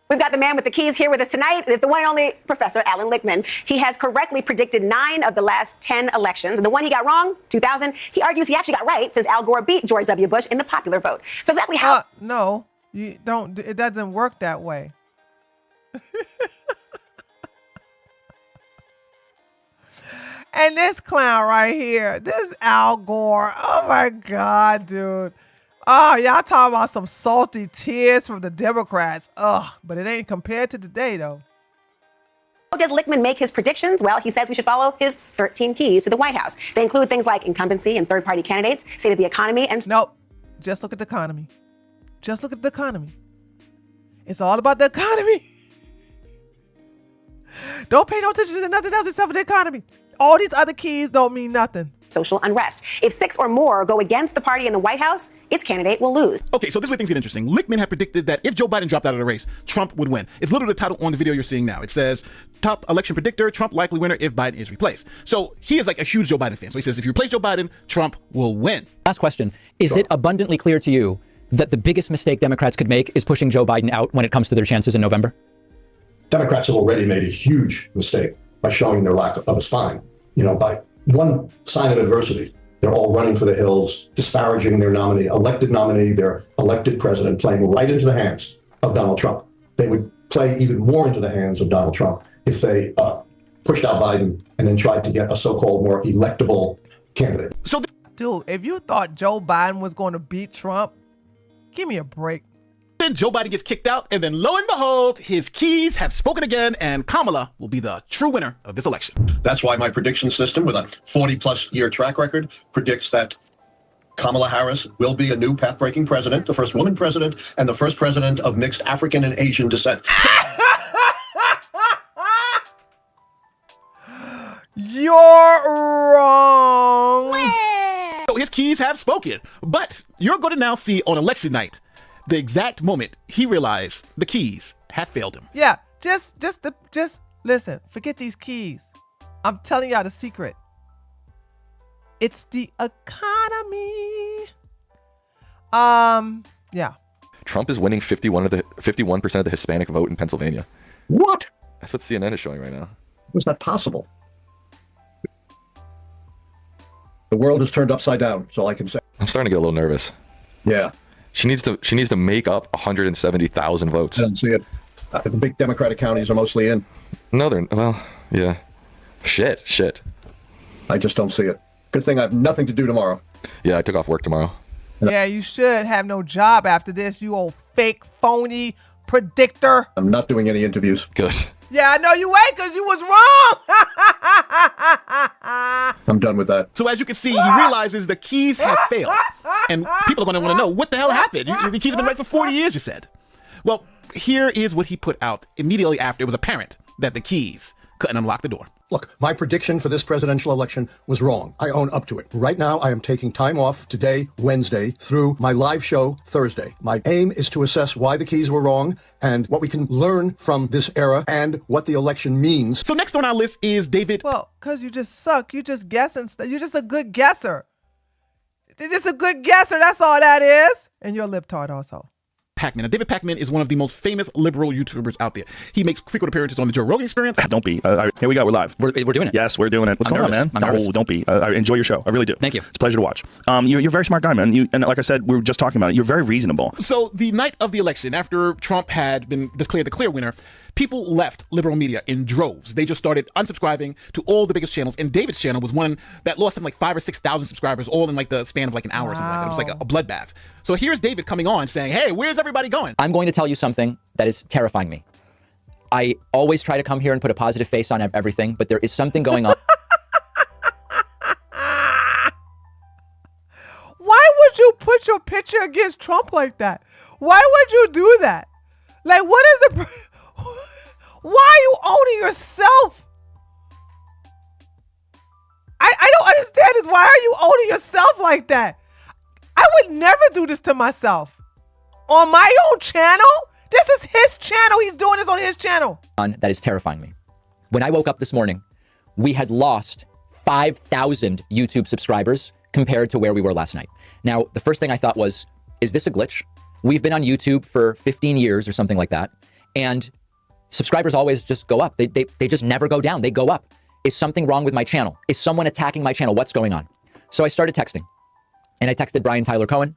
We've got the man with the keys here with us tonight. It's the one and only Professor Alan Lichtman. He has correctly predicted 9 of the last 10 elections. And the one he got wrong, 2000, he argues he actually got right since Al Gore beat George W. Bush in the popular vote. So exactly how... No, you don't. It doesn't work that way. And this clown right here, this Al Gore. Oh my God, dude. Oh, y'all talking about some salty tears from the Democrats. Ugh, but it ain't compared to today, though. How does Lichtman make his predictions? Well, he says we should follow his 13 keys to the White House. They include things like incumbency and third-party candidates, state of the economy, and... Nope. Just look at the economy. Just look at the economy. It's all about the economy. Don't pay no attention to nothing else except for the economy. All these other keys don't mean nothing. Social unrest. If 6 or more go against the party in the White House, its candidate will lose. Okay, so this is where things get interesting. Lichtman had predicted that if Joe Biden dropped out of the race, Trump would win. It's literally the title on the video you're seeing now. It says, top election predictor, Trump likely winner if Biden is replaced. So he is like a huge Joe Biden fan. So he says, if you replace Joe Biden, Trump will win. Last question. Is it abundantly clear to you that the biggest mistake Democrats could make is pushing Joe Biden out when it comes to their chances in November? Democrats have already made a huge mistake by showing their lack of a spine. You know, by one sign of adversity, they're all running for the hills, disparaging their nominee, elected nominee, their elected president, playing right into the hands of Donald Trump. They would play even more into the hands of Donald Trump if they pushed out Biden and then tried to get a so-called more electable candidate. So, dude, if you thought Joe Biden was going to beat Trump, give me a break. Then Joe Biden gets kicked out, and then lo and behold, his keys have spoken again, and Kamala will be the true winner of this election. That's why my prediction system with a 40-plus year track record predicts that Camala Harris will be a new path-breaking president, the first woman president, and the first president of mixed African and Asian descent. You're wrong. So his keys have spoken, but you're going to now see on election night the exact moment he realized the keys had failed him. Yeah, just listen. Forget these keys. I'm telling y'all the secret. It's the economy. Yeah. Trump is winning 51% of the Hispanic vote in Pennsylvania. What? That's what CNN is showing right now. Was that possible? The world is turned upside down. That's all I can say. I'm starting to get a little nervous. Yeah. She needs to make up 170,000 votes. I don't see it. The big Democratic counties are mostly in. No, they're, well, yeah. Shit. I just don't see it. Good thing I have nothing to do tomorrow. Yeah, I took off work tomorrow. Yeah, you should have no job after this, you old fake, phony predictor. I'm not doing any interviews. Good. Yeah, I know you ain't because you was wrong. I'm done with that. So as you can see, he realizes the keys have failed. And people are going to want to know, what the hell happened? The keys have been right for 40 years, you said. Well, here is what he put out immediately after it was apparent that the keys couldn't unlock the door. Look, my prediction for this presidential election was wrong. I own up to it. Right now, I am taking time off today, Wednesday, through my live show Thursday. My aim is to assess why the keys were wrong and what we can learn from this era and what the election means. So next on our list is David. Well, because you just suck. You just guessing stuff. You're just a good guesser. You're just a good guesser. That's all that is. And you're a liptard also. Pakman. Now, David Pakman is one of the most famous liberal YouTubers out there. He makes frequent appearances on the Joe Rogan Experience. Don't be. Here we go. We're live. We're doing it. Yes, we're doing it. What's I'm going nervous. on, man? I'm No, nervous. don't be. I enjoy your show. I really do. Thank you. It's a pleasure to watch. You're a very smart guy, man. And like I said, we were just talking about it. You're very reasonable. So the night of the election, after Trump had been declared the clear winner, people left liberal media in droves. They just started unsubscribing to all the biggest channels. And David's channel was one that lost something like 5,000 or 6,000 subscribers, all in like the span of like an hour or something like that. It was like a bloodbath. So here's David coming on saying, hey, where's everybody going? I'm going to tell you something that is terrifying me. I always try to come here and put a positive face on everything, but there is something going on. Why would you put your picture against Trump like that? Why would you do that? Like, what is the... Why are you owning yourself? I don't understand this. Why are you owning yourself like that? I would never do this to myself. On my own channel? This is his channel. He's doing this on his channel. That is terrifying me. When I woke up this morning, we had lost 5,000 YouTube subscribers compared to where we were last night. Now, the first thing I thought was, is this a glitch? We've been on YouTube for 15 years or something like that. And subscribers always just go up. They just never go down. They go up. Is something wrong with my channel? Is someone attacking my channel? What's going on? So I started texting. And I texted Brian Tyler Cohen.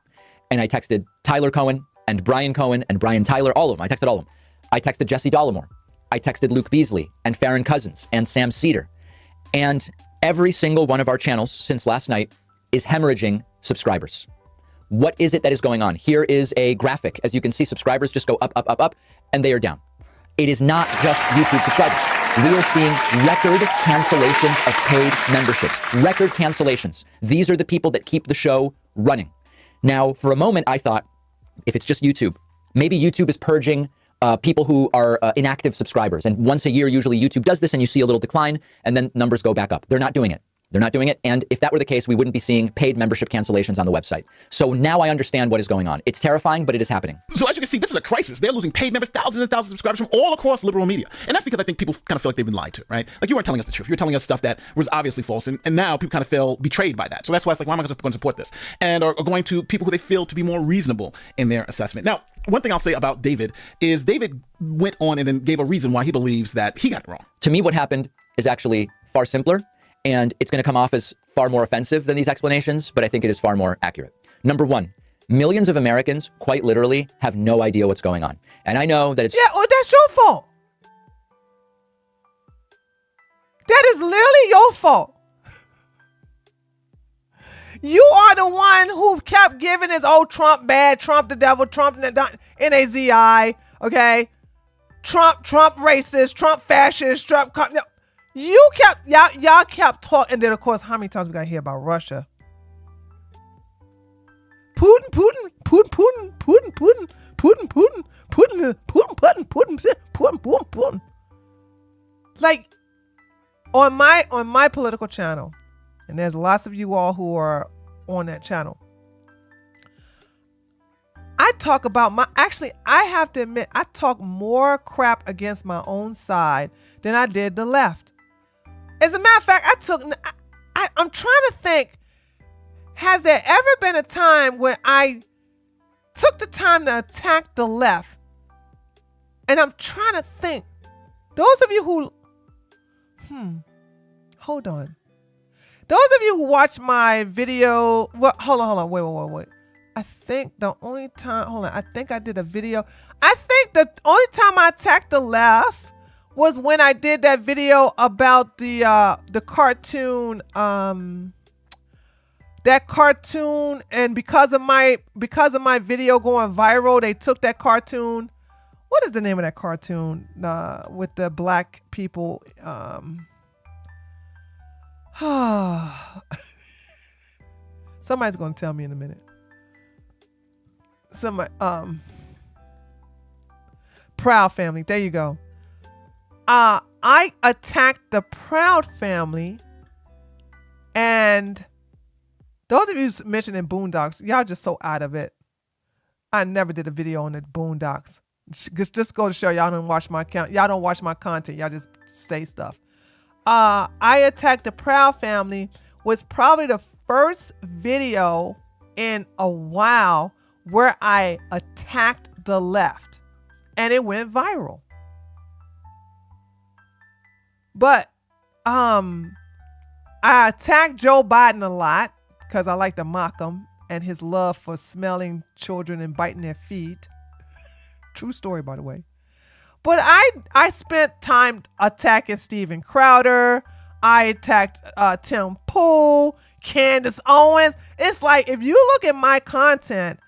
And I texted Tyler Cohen and Brian Cohen and Brian Tyler, all of them. I texted all of them. I texted Jesse Dollemore. I texted Luke Beasley and Farron Cousins and Sam Cedar. And every single one of our channels since last night is hemorrhaging subscribers. What is it that is going on? Here is a graphic. As you can see, subscribers just go up, up, up, up, and they are down. It is not just YouTube subscribers. We are seeing record cancellations of paid memberships. Record cancellations. These are the people that keep the show running. Now, for a moment, I thought, if it's just YouTube, maybe YouTube is purging people who are inactive subscribers. And once a year, usually YouTube does this and you see a little decline and then numbers go back up. They're not doing it. They're not doing it. And if that were the case, we wouldn't be seeing paid membership cancellations on the website. So now I understand what is going on. It's terrifying, but it is happening. So as you can see, this is a crisis. They're losing paid members, thousands and thousands of subscribers from all across liberal media. And that's because I think people kind of feel like they've been lied to, right? Like you weren't telling us the truth. You were telling us stuff that was obviously false. And now people kind of feel betrayed by that. So that's why it's like, why am I going to support this? And are going to people who they feel to be more reasonable in their assessment. Now, one thing I'll say about David is David went on and then gave a reason why he believes that he got it wrong. To me, what happened is actually far simpler. And it's going to come off as far more offensive than these explanations, but I think it is far more accurate. Number one, millions of Americans, quite literally, have no idea what's going on. And I know that it's... Yeah, well, that's your fault. That is literally your fault. You are the one who kept giving this, oh, Trump bad, Trump the devil, Trump Nazi, okay? Trump racist, Trump fascist, Trump... You kept, y'all kept talking, and then of course, how many times we got to hear about Russia? Putin. Like, on my political channel, and there's lots of you all who are on that channel, I talk about I have to admit, I talk more crap against my own side than I did the left. As a matter of fact, I'm trying to think, has there ever been a time when I took the time to attack the left? And I'm trying to think, those of you who, hold on. Those of you who watch my video, hold on, wait. I think the only time, I think I did a video. I think the only time I attacked the left was when I did that video about the cartoon, that cartoon, and because of my video going viral, they took that cartoon. What is the name of that cartoon with the black people? Somebody's gonna tell me in a minute. Proud Family. There you go. I attacked the Proud Family, and those of you mentioning Boondocks, y'all just so out of it. I never did a video on the Boondocks. Just go to show y'all don't watch my account. Y'all don't watch my content. Y'all just say stuff. I attacked the Proud Family was probably the first video in a while where I attacked the left, and it went viral. But I attacked Joe Biden a lot because I like to mock him and his love for smelling children and biting their feet. True story, by the way. But I spent time attacking Steven Crowder. I attacked Tim Pool, Candace Owens. It's like, if you look at my content,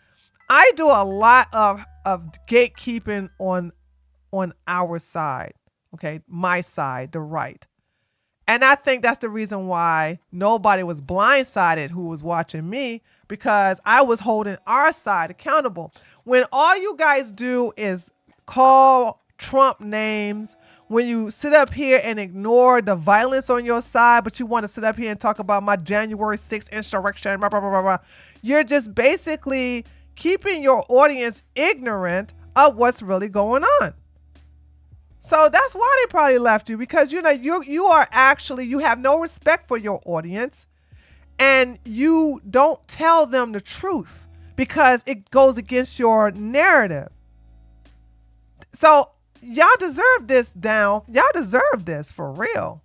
I do a lot of gatekeeping on our side. Okay, my side, the right. And I think that's the reason why nobody was blindsided who was watching me, because I was holding our side accountable. When all you guys do is call Trump names, when you sit up here and ignore the violence on your side, but you want to sit up here and talk about my January 6th insurrection, blah, blah, blah, blah, blah, you're just basically keeping your audience ignorant of what's really going on. So that's why they probably left you, because you have no respect for your audience, and you don't tell them the truth because it goes against your narrative. So y'all deserve this down. Y'all deserve this for real.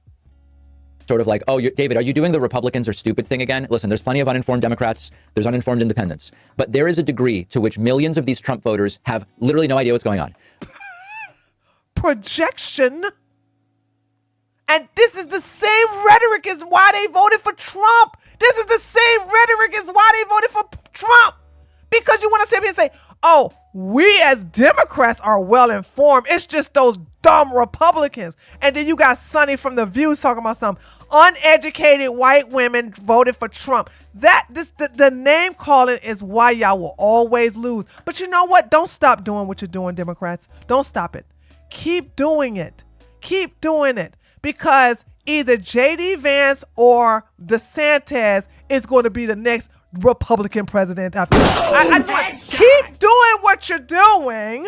Sort of like, oh, David, are you doing the Republicans are stupid thing again? Listen, there's plenty of uninformed Democrats. There's uninformed independents. But there is a degree to which millions of these Trump voters have literally no idea what's going on. Projection. And this is the same rhetoric as why they voted for Trump. This is the same rhetoric as why they voted for Trump. Because you want to sit here and say, oh, we as Democrats are well informed. It's just those dumb Republicans. And then you got Sonny from The View talking about some uneducated white women voted for Trump. The name calling is why y'all will always lose. But you know what? Don't stop doing what you're doing, Democrats. Don't stop it. Keep doing it. Keep doing it. Because either J.D. Vance or DeSantis is going to be the next Republican president after. I just want to keep doing what you're doing.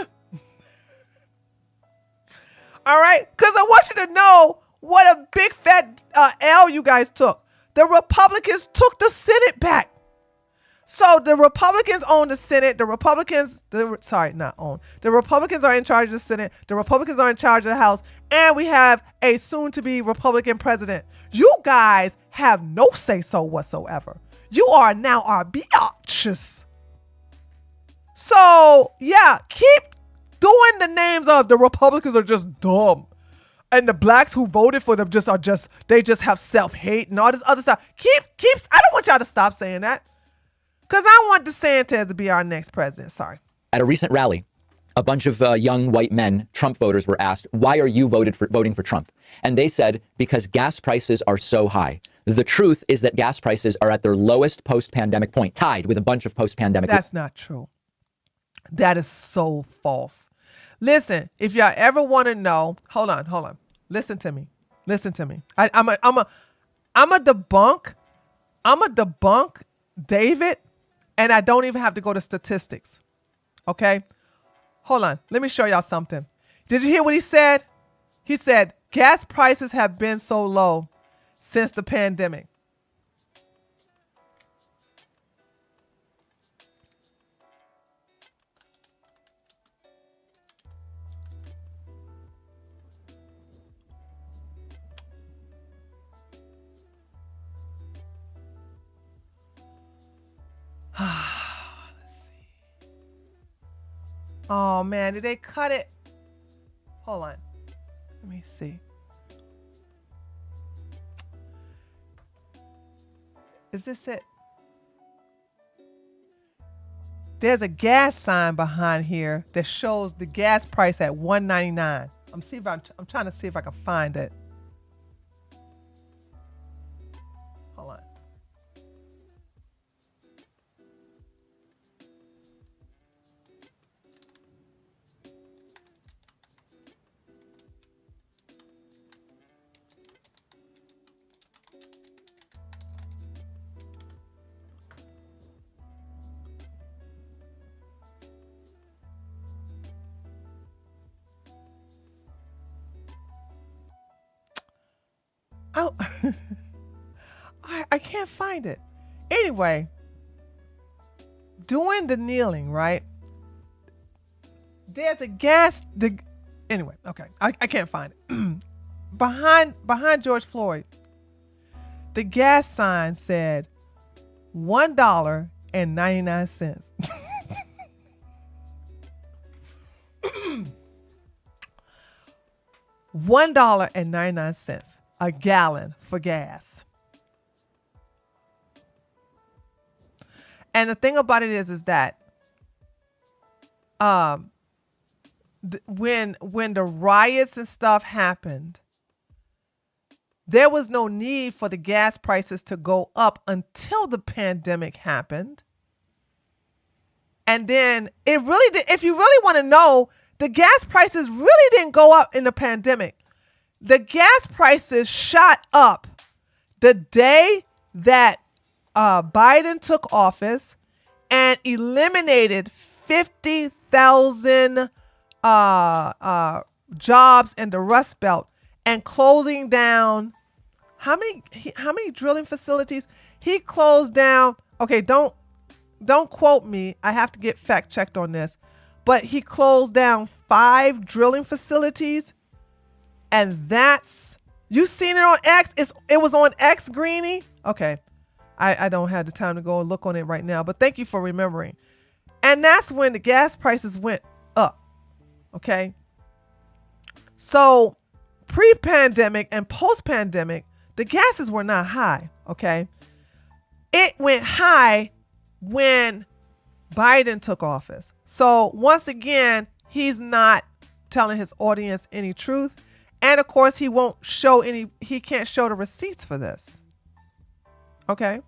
All right? Because I want you to know what a big fat L you guys took. The Republicans took the Senate back. So the Republicans own the Senate. The Republicans are in charge of the Senate. The Republicans are in charge of the House. And we have a soon-to-be Republican president. You guys have no say-so whatsoever. You are now our biatches. So, yeah, keep doing the names of the Republicans are just dumb. And the blacks who voted for them just have self-hate and all this other stuff. I don't want y'all to stop saying that. Because I want DeSantis to be our next president. Sorry. At a recent rally, a bunch of young white men, Trump voters, were asked, why are you voting for Trump? And they said, because gas prices are so high. The truth is that gas prices are at their lowest post-pandemic point, tied with a bunch of post-pandemic. That's not true. That is so false. Listen, if y'all ever want to know, hold on. Listen to me. I'm a debunk David, and I don't even have to go to statistics. Okay? Hold on. Let me show y'all something. Did you hear what he said? He said, gas prices have been so low since the pandemic. Let's see. Oh man, did they cut it? Hold on. Let me see. Is this it? There's a gas sign behind here that shows the gas price at $1.99. I'm trying to see if I can find it. Hold on. Oh, I can't find it. Anyway, doing the kneeling, right? There's a gas. Anyway, okay, I can't find it. behind George Floyd, the gas sign said $1.99. $1.99 a gallon for gas. And the thing about it is that when the riots and stuff happened, there was no need for the gas prices to go up until the pandemic happened. And then it really did. If you really want to know, the gas prices really didn't go up in the pandemic. The gas prices shot up the day that Biden took office and eliminated 50,000 jobs in the Rust Belt and closing down how many drilling facilities he closed down. Okay, don't quote me. I have to get fact checked on this. But he closed down 5 drilling facilities, and that's, you seen it on X? It was on X, Greenie? Okay. I don't have the time to go and look on it right now, but thank you for remembering. And that's when the gas prices went up. Okay. So pre-pandemic and post-pandemic, the gases were not high. Okay. It went high when Biden took office. So once again, he's not telling his audience any truth. And of course, he can't show the receipts for this. Okay.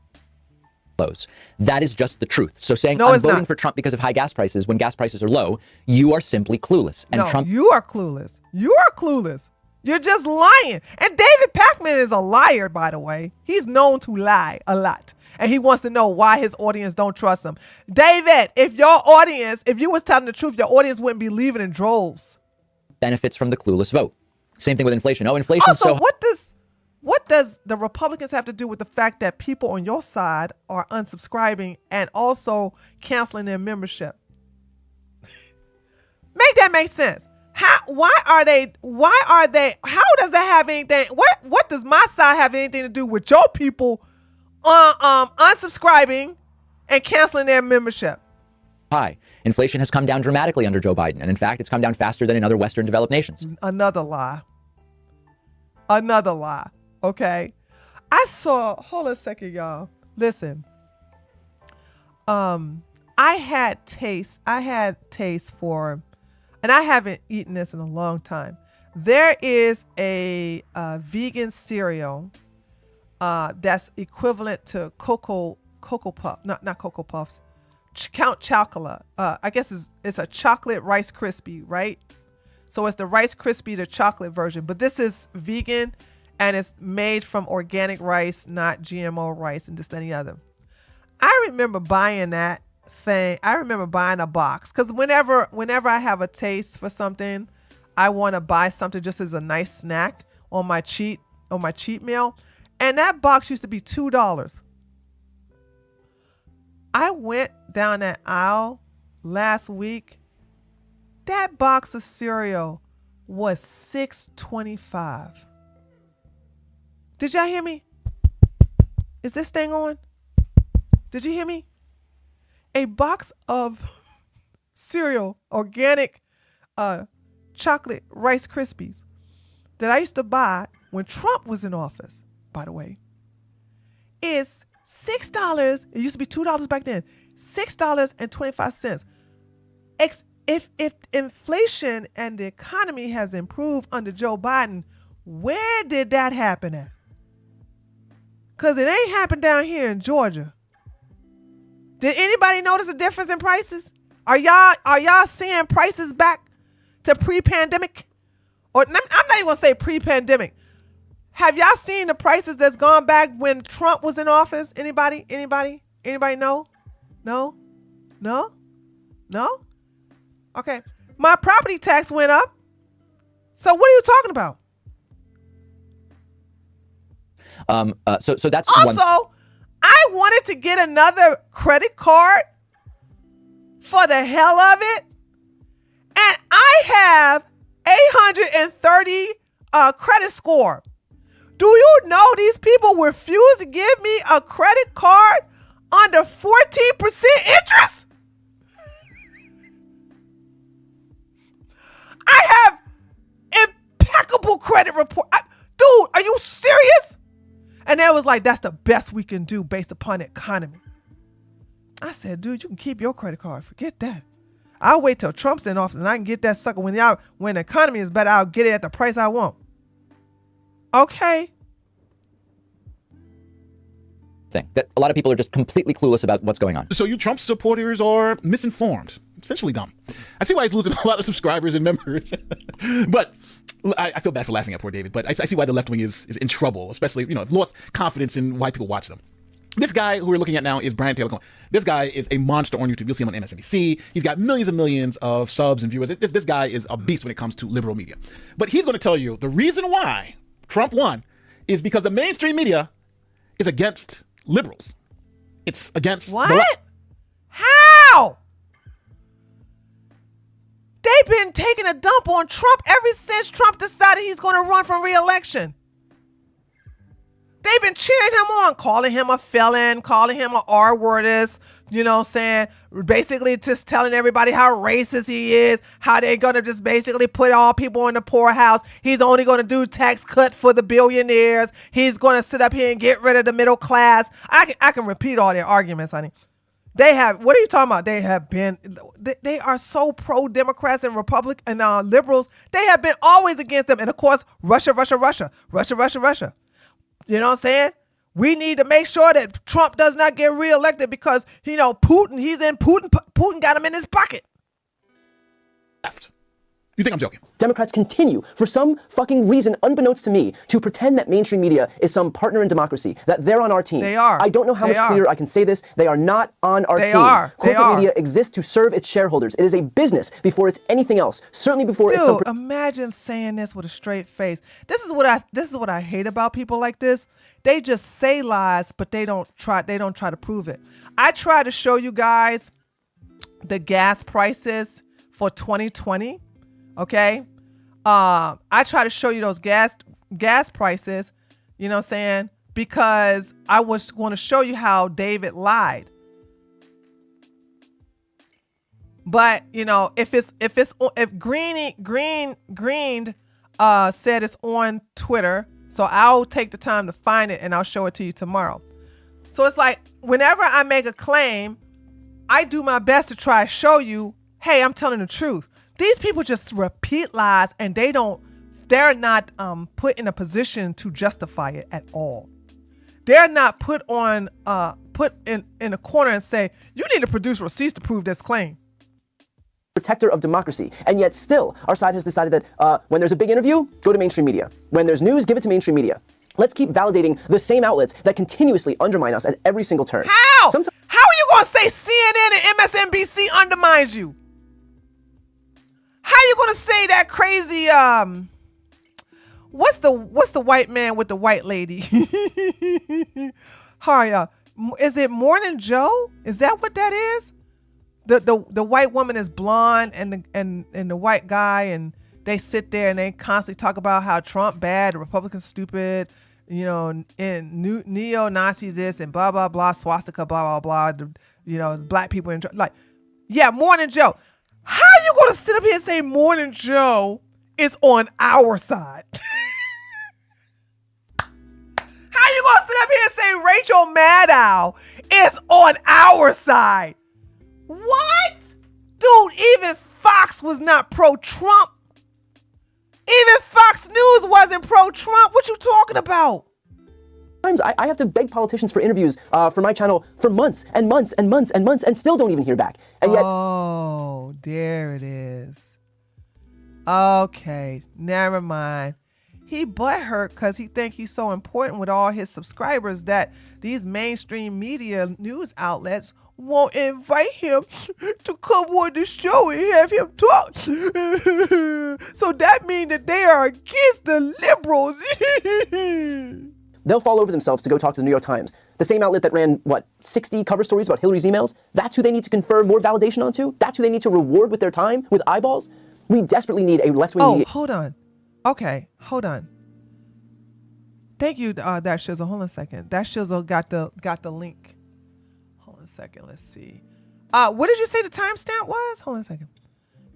That is just the truth. So saying No, I'm it's voting not. for Trump because of high gas prices when gas prices are low, you are simply clueless. And No, Trump you are clueless. You are clueless. You're just lying. And David Pakman is a liar, by the way. He's known to lie a lot. And he wants to know why his audience don't trust him. David, if you was telling the truth, your audience wouldn't be leaving in droves. benefits from the clueless vote. Same thing with inflation. Oh, inflation's Also, so what does the Republicans have to do with the fact that people on your side are unsubscribing and also canceling their membership? Make that make sense. How does that have anything? What does my side have anything to do with your people unsubscribing and canceling their membership? high. Inflation has come down dramatically under Joe Biden. And in fact, it's come down faster than in other Western developed nations. Another lie. Okay. Hold a second, y'all. Listen. I had taste for, and I haven't eaten this in a long time. There is a vegan cereal that's equivalent to Cocoa Puff, not Cocoa Puffs, Count Chocula. I guess it's a chocolate Rice Krispie, right? So it's the Rice Krispie, the chocolate version, but this is vegan and it's made from organic rice, not GMO rice and this and the other. I remember buying that thing. I remember buying a box because whenever I have a taste for something, I want to buy something just as a nice snack on my cheat meal. And that box used to be $2. I went down that aisle last week. That box of cereal was $6.25. Did y'all hear me? Is this thing on? Did you hear me? A box of cereal, organic chocolate Rice Krispies that I used to buy when Trump was in office, by the way, is $6. It used to be $2 back then. $6.25. If inflation and the economy has improved under Joe Biden, where did that happen at? Because it ain't happened down here in Georgia. Did anybody notice a difference in prices? Are y'all seeing prices back to pre-pandemic? Or I'm not even gonna say pre-pandemic. Have y'all seen the prices that's gone back when Trump was in office? Anybody know? No? Okay. My property tax went up. So what are you talking about? So that's also, I wanted to get another credit card for the hell of it. And I have 830 credit score. Do you know these people refuse to give me a credit card under 14% interest? I have impeccable credit report. Dude, are you serious? And they was like, that's the best we can do based upon the economy. I said, dude, you can keep your credit card. Forget that. I'll wait till Trump's in office and I can get that sucker when the economy is better. I'll get it at the price I want. Okay. Thing that a lot of people are just completely clueless about what's going on. So you Trump supporters are misinformed, essentially dumb. I see why he's losing a lot of subscribers and members, but I feel bad for laughing at poor David. But I see why the left wing is in trouble, especially have lost confidence in why people watch them. This guy who we're looking at now is Brian Taylor. This guy is a monster on YouTube. You'll see him on MSNBC. He's got millions and millions of subs and viewers. This guy is a beast when it comes to liberal media. But he's going to tell you the reason why Trump won is because the mainstream media is against liberals. It's against what? How? They've been taking a dump on Trump ever since Trump decided he's going to run for re-election. They've been cheering him on, calling him a felon, calling him an R-wordist, saying, basically just telling everybody how racist he is, how they're going to just basically put all people in the poorhouse. He's only going to do tax cut for the billionaires. He's going to sit up here and get rid of the middle class. I can repeat all their arguments, honey. What are you talking about? They are so pro-Democrats and Republican and liberals. They have been always against them. And of course, Russia. You know what I'm saying? We need to make sure that Trump does not get reelected because, Putin got him in his pocket. Left. You think I'm joking? Democrats continue, for some fucking reason, unbeknownst to me, to pretend that mainstream media is some partner in democracy, that they're on our team. They are. I don't know how much clearer I can say this. They are not on our team. Corporate media exists to serve its shareholders. It is a business before it's anything else. Certainly before it's some... Imagine saying this with a straight face. This is what I hate about people like this. They just say lies, but they don't try to prove it. I try to show you guys the gas prices for 2020. Okay. I try to show you those gas prices, you know what I'm saying? Because I was going to show you how David lied. But, if Green said it's on Twitter, so I'll take the time to find it and I'll show it to you tomorrow. So it's like, whenever I make a claim, I do my best to try to show you, hey, I'm telling the truth. These people just repeat lies and they're not put in a position to justify it at all. They're not put in a corner and say, you need to produce receipts to prove this claim. Protector of democracy. And yet still, our side has decided that when there's a big interview, go to mainstream media. When there's news, give it to mainstream media. Let's keep validating the same outlets that continuously undermine us at every single turn. How? How are you going to say CNN and MSNBC undermines you? How you gonna say that crazy what's the white man with the white lady? Hi, is it Morning Joe? Is that what that is? The white woman is blonde and the white guy, and they sit there and they constantly talk about how Trump bad, the Republicans stupid, and neo-Nazis this and blah blah blah, swastika blah blah blah, black people Morning Joe. How you going to sit up here and say Morning Joe is on our side? How you going to sit up here and say Rachel Maddow is on our side? What? Dude, even Fox was not pro-Trump. Even Fox News wasn't pro-Trump. What you talking about? I have to beg politicians for interviews for my channel for months and months and months and months and still don't even hear back. And yet... Oh, there it is. Okay, never mind. He butthurt because he think he's so important with all his subscribers that these mainstream media news outlets won't invite him to come on the show and have him talk. So that means that they are against the liberals. They'll fall over themselves to go talk to the New York Times. The same outlet that ran, 60 cover stories about Hillary's emails? That's who they need to confer more validation onto? That's who they need to reward with their time, with eyeballs? We desperately need a left-wing Oh, media. hold on. Okay, hold on. Thank you, that Shizzle. Hold on a second. That Shizzle got the link. Hold on a second. Let's see. What did you say the timestamp was? Hold on a second.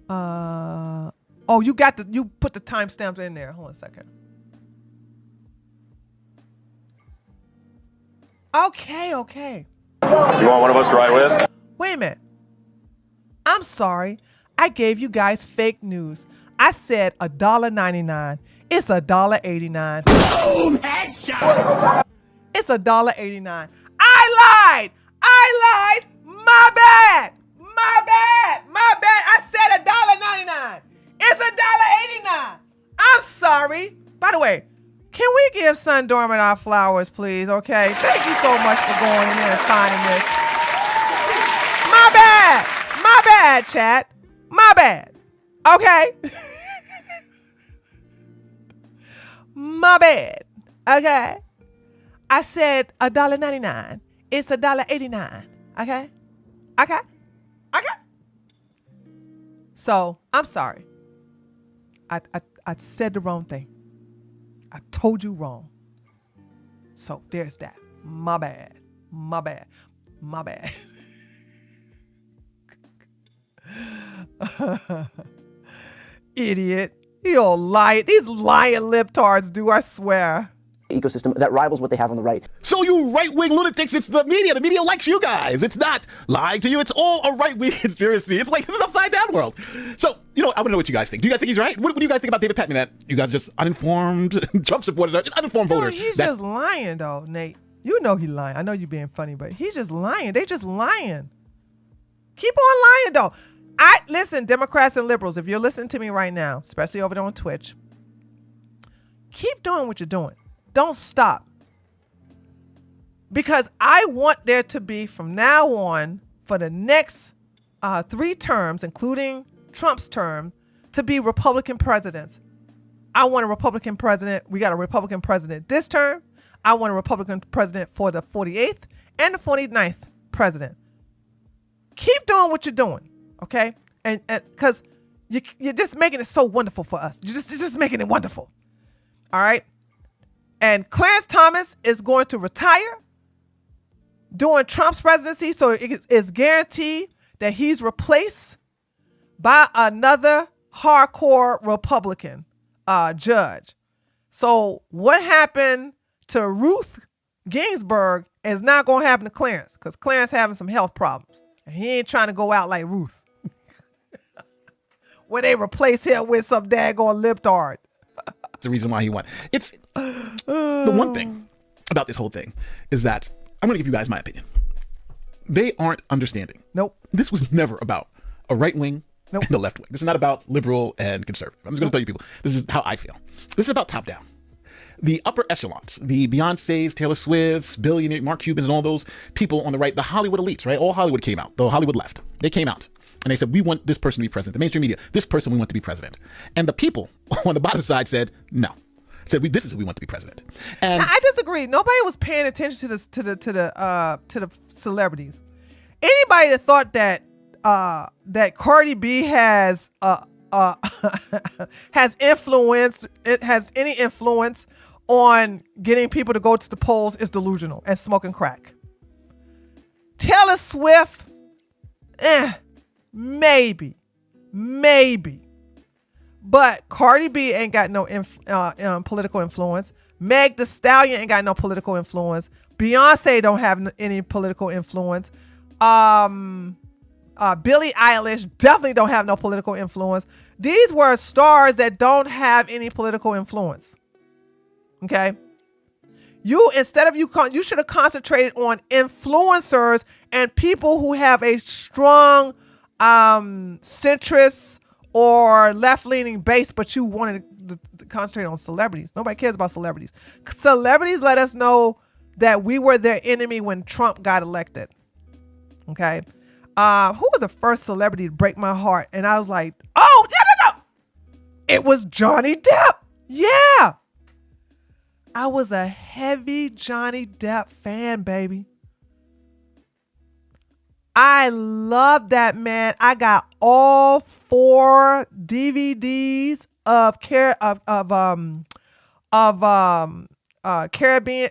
Oh, you put the timestamps in there. Hold on a second. Okay. You want one of us to ride with? Wait a minute. I'm sorry. I gave you guys fake news. I said $1.99. It's $1.89. Boom! Headshot! It's $1.89. I lied. My bad. I said $1.99. It's $1.89. I'm sorry. By the way, can we give Sun Dormant our flowers, please? Okay. Thank you so much for going in there and finding this. My bad, chat. My bad. Okay. My bad. Okay. I said $1.99. It's $1.89. Okay. So I'm sorry. I said the wrong thing. I told you wrong. So there's that. My bad. Idiot. You'll lie. These lying liptards do, I swear. Ecosystem that rivals what they have on the right. So you right-wing lunatics, it's the media. The media likes you guys. It's not lying to you. It's all a right-wing conspiracy. It's like this is upside down world. So, I want to know what you guys think. Do you guys think he's right? What do you guys think about David Petman? That you guys are just uninformed Trump supporters are just uninformed voters. He's just lying, though, Nate. You know he's lying. I know you're being funny, but he's just lying. They just lying. Keep on lying, though. Listen, Democrats and liberals, if you're listening to me right now, especially over there on Twitch, keep doing what you're doing. Don't stop. Because I want there to be, from now on, for the next 3 terms, including Trump's term, to be Republican presidents. I want a Republican president. We got a Republican president this term. I want a Republican president for the 48th and the 49th president. Keep doing what you're doing, okay? And because you're just making it so wonderful for us. You're just making it wonderful. All right? And Clarence Thomas is going to retire during Trump's presidency, so it's guaranteed that he's replaced by another hardcore Republican judge. So what happened to Ruth Ginsburg is not going to happen to Clarence, because Clarence having some health problems. And he ain't trying to go out like Ruth. Where they replace him with some daggone liptard. That's the reason why he won. It's the one thing about this whole thing is that I'm going to give you guys my opinion. They aren't understanding. Nope. This was never about a right wing and a left wing. This is not about liberal and conservative. I'm just going to tell you people, this is how I feel. This is about top down. The upper echelons, the Beyoncés, Taylor Swifts, billionaire Mark Cubans, and all those people on the right, the Hollywood elites, right? All Hollywood came out. The Hollywood left. They came out. And they said, we want this person to be president. The mainstream media, this person we want to be president. And the people on the bottom side said, no. Said, this is who we want to be president. And now, I disagree. Nobody was paying attention to the celebrities. Anybody that thought that that Cardi B has influence, it has any influence on getting people to go to the polls is delusional and smoking crack. Taylor Swift, maybe. But Cardi B ain't got no political influence. Meg Thee Stallion ain't got no political influence. Beyonce don't have any political influence. Billie Eilish definitely don't have no political influence. These were stars that don't have any political influence. Okay? You should have concentrated on influencers and people who have a strong centrist or left-leaning base, but you wanted to concentrate on celebrities. Nobody cares about celebrities. Celebrities let us know that we were their enemy when Trump got elected. Okay? Who was the first celebrity to break my heart? And I was like, oh, no. It was Johnny Depp. Yeah. I was a heavy Johnny Depp fan, baby. I love that, man. I got all 4 DVDs of Caribbean,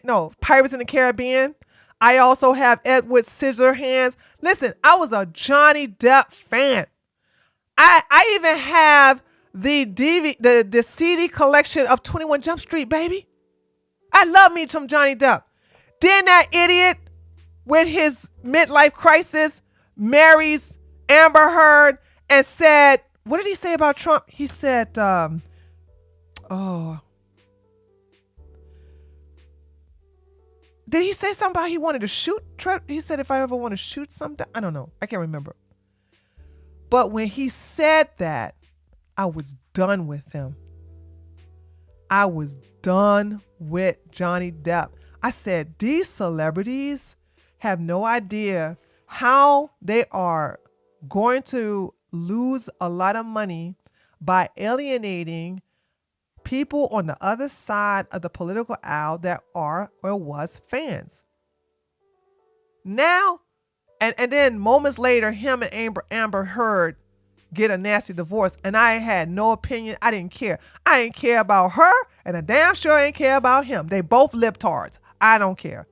no, Pirates in the Caribbean. I also have Edward Scissorhands. Listen, I was a Johnny Depp fan. I even have the CD collection of 21 Jump Street, baby. I love me some Johnny Depp. Then that idiot with his midlife crisis marries Amber Heard and said, what did he say about Trump? He said, did he say something about he wanted to shoot Trump? He said, if I ever want to shoot something, I don't know. I can't remember. But when he said that, I was done with him. I was done with Johnny Depp. I said, these celebrities have no idea how they are going to lose a lot of money by alienating people on the other side of the political aisle that are or was fans. Now, and then moments later, him and Amber Heard get a nasty divorce, and I had no opinion. I didn't care. I didn't care about her, and I damn sure didn't care about him. They both liptards. I don't care.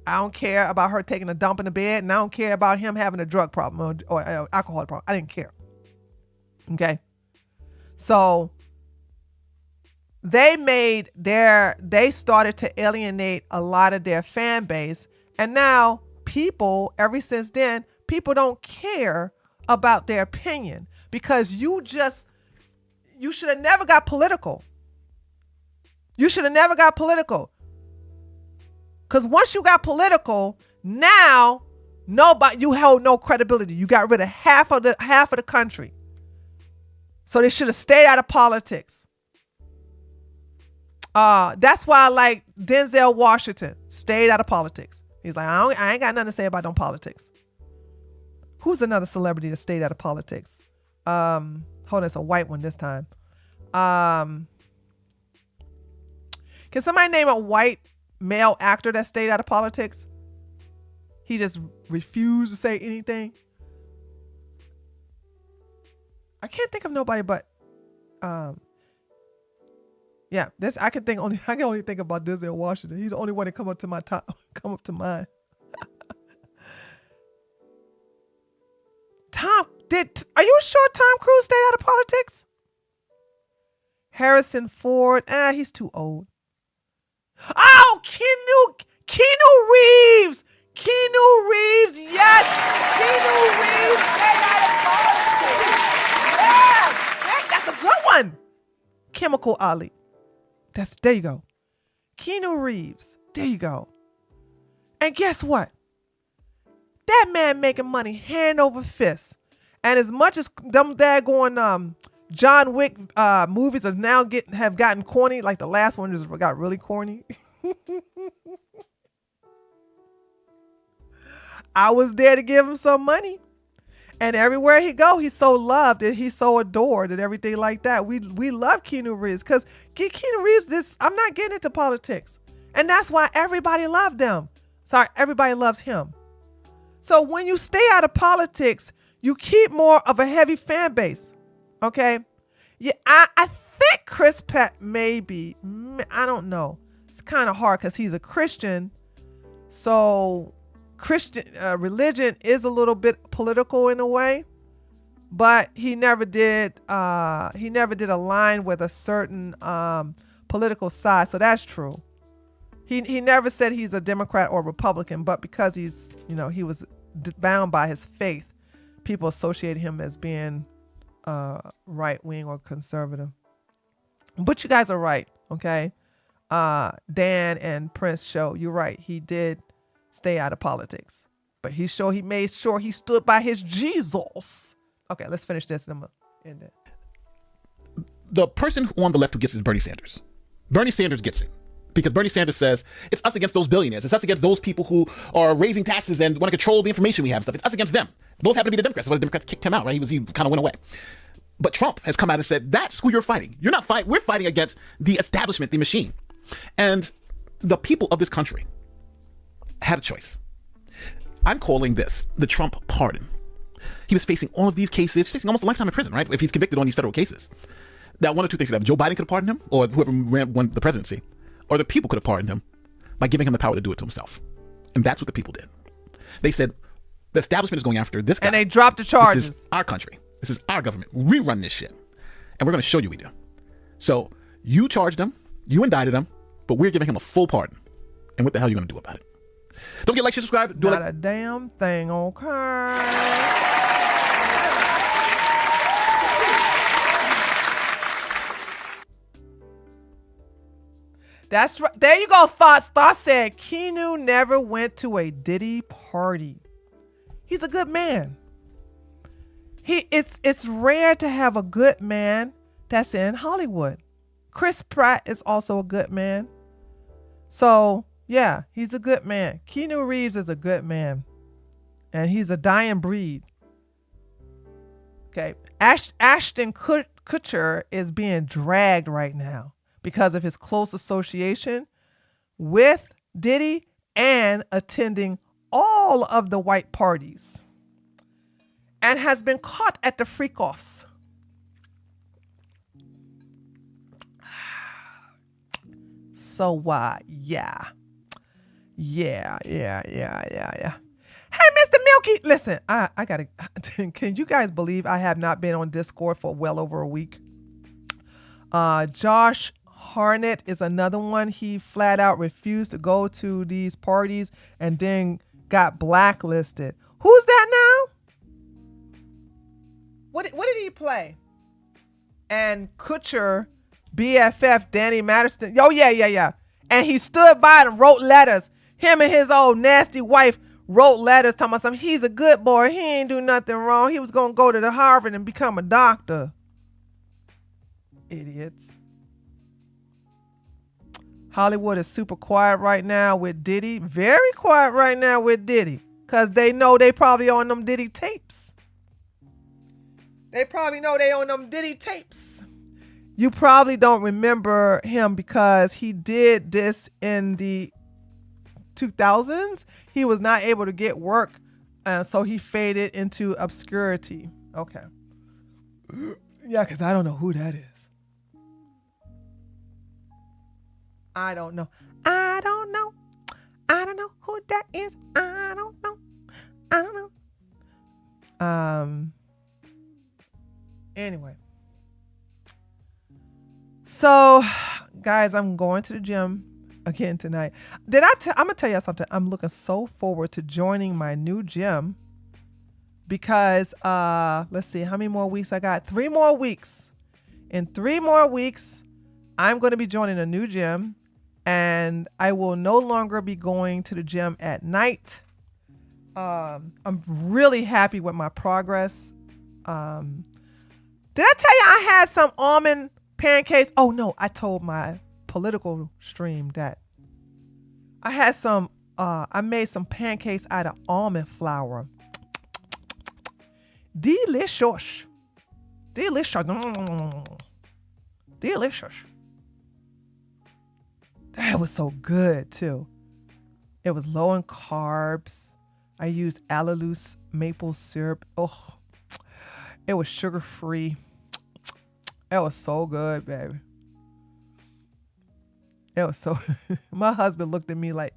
I don't care about her taking a dump in the bed, and I don't care about him having a drug problem or alcohol problem. I didn't care. Okay? So they started to alienate a lot of their fan base, and now people, ever since then, people don't care about their opinion because you should have never got political. You should have never got political. Because once you got political, now you held no credibility. You got rid of half of the country. So they should have stayed out of politics. That's why I like Denzel Washington stayed out of politics. He's like, I ain't got nothing to say about no politics. Who's another celebrity that stayed out of politics? Hold on, it's a white one this time. Can somebody name a white male actor that stayed out of politics? He just refused to say anything. I can't think of nobody, but yeah, I can only think about Denzel Washington. He's the only one that come up to mind. Are you sure Tom Cruise stayed out of politics? Harrison Ford, he's too old. Oh, Keanu Reeves. Keanu Reeves, yes. Keanu Reeves stayed out of politics. Yes, that's a good one. Chemical Ali. There you go. Keanu Reeves. There you go. And guess what? That man making money hand over fist. And as much as them daggone John Wick movies have gotten corny, like the last one just got really corny. I was there to give him some money. And everywhere he go, he's so loved and he's so adored and everything like that. We love Keanu Reeves because Keanu Reeves, I'm not getting into politics. And that's why everybody loved them. Sorry, everybody loves him. So when you stay out of politics, you keep more of a heavy fan base. Okay? Yeah, I think Chris Pratt maybe. I don't know. It's kind of hard because he's a Christian. So Christian religion is a little bit political in a way, but he never did align with a certain political side. So that's true. He never said he's a Democrat or Republican, but because he was bound by his faith, people associate him as being right wing or conservative. But you guys are right, okay? Dan and Prince show you're right. He did stay out of politics, but he made sure he stood by his Jesus. Okay, let's finish this and I'm gonna end it. The person on the left who gets it is Bernie Sanders. Bernie Sanders gets it because Bernie Sanders says it's us against those billionaires. It's us against those people who are raising taxes and want to control the information we have and stuff. It's us against them. Those happen to be the Democrats. That's why the Democrats kicked him out, right? He kind of went away. But Trump has come out and said, that's who you're fighting. You're not fighting. We're fighting against the establishment, the machine. And the people of this country had a choice. I'm calling this the Trump pardon. He was facing all of these cases, facing almost a lifetime in prison, right? If he's convicted on these federal cases. Now, one or two things could happen. Joe Biden could have pardoned him, or whoever won the presidency, or the people could have pardoned him by giving him the power to do it to himself. And that's what the people did. They said, the establishment is going after this guy. And they dropped the charges. This is our country. This is our government. We run this shit. And we're going to show you we do. So you charged him, you indicted him, but we're giving him a full pardon. And what the hell are you going to do about it? Don't forget, like, share, subscribe. Do Not a damn thing, okay? That's right. There you go, Thoughts. Thoughts said Keanu never went to a Diddy party. He's a good man. It's rare to have a good man that's in Hollywood. Chris Pratt is also a good man. So, yeah, he's a good man. Keanu Reeves is a good man. And he's a dying breed. Okay. Ashton Kutcher is being dragged right now because of his close association with Diddy and attending all of the white parties, and has been caught at the freak-offs. So, yeah. Hey, Mr. Milky, listen, I gotta, can you guys believe I have not been on Discord for well over a week? Josh Harnett is another one. He flat out refused to go to these parties and then got blacklisted. Who's that now? What did he play? And Kutcher, BFF, Danny Matterson. Oh, yeah. And he stood by and wrote letters. Him and his old nasty wife wrote letters talking about something. He's a good boy. He ain't do nothing wrong. He was going to go to the Harvard and become a doctor. Idiots. Hollywood is super quiet right now with Diddy. Very quiet right now with Diddy. Because they know they probably on them Diddy tapes. They probably know they on them Diddy tapes. You probably don't remember him because he did this in the 2000s. He was not able to get work. So he faded into obscurity. Okay. Yeah, because I don't know who that is. I don't know who that is. I don't know. Anyway. So, guys, I'm going to the gym again tonight. I'm going to tell you something. I'm looking so forward to joining my new gym because, let's see, how many more weeks I got? 3 more weeks. In 3 more weeks, I'm going to be joining a new gym. And I will no longer be going to the gym at night. I'm really happy with my progress. Did I tell you I had some almond pancakes? Oh no, I told my political stream that I had some, I made some pancakes out of almond flour. Delicious. That was so good too. It was low in carbs. I used Allulose maple syrup. Oh, it was sugar free. It was so good, baby. It was so. My husband looked at me like,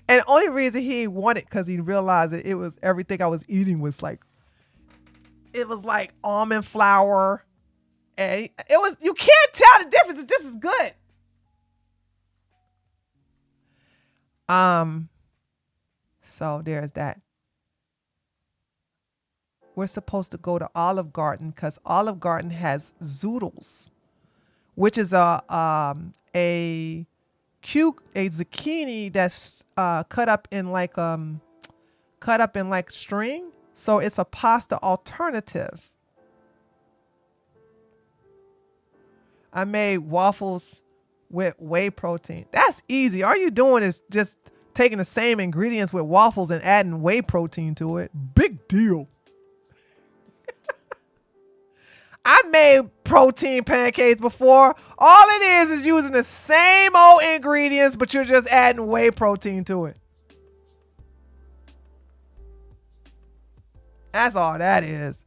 and the only reason he wanted because he realized that it was everything I was eating was like, it was like almond flour, and it was. You can't tell the difference. It's just as good. So there's that. We're supposed to go to Olive Garden because Olive Garden has zoodles, which is a zucchini that's cut up in like string. So it's a pasta alternative. I made waffles with whey protein. That's easy. All you're doing is just taking the same ingredients with waffles and adding whey protein to it. Big deal. I made protein pancakes before. All it is using the same old ingredients, but you're just adding whey protein to it. That's all that is.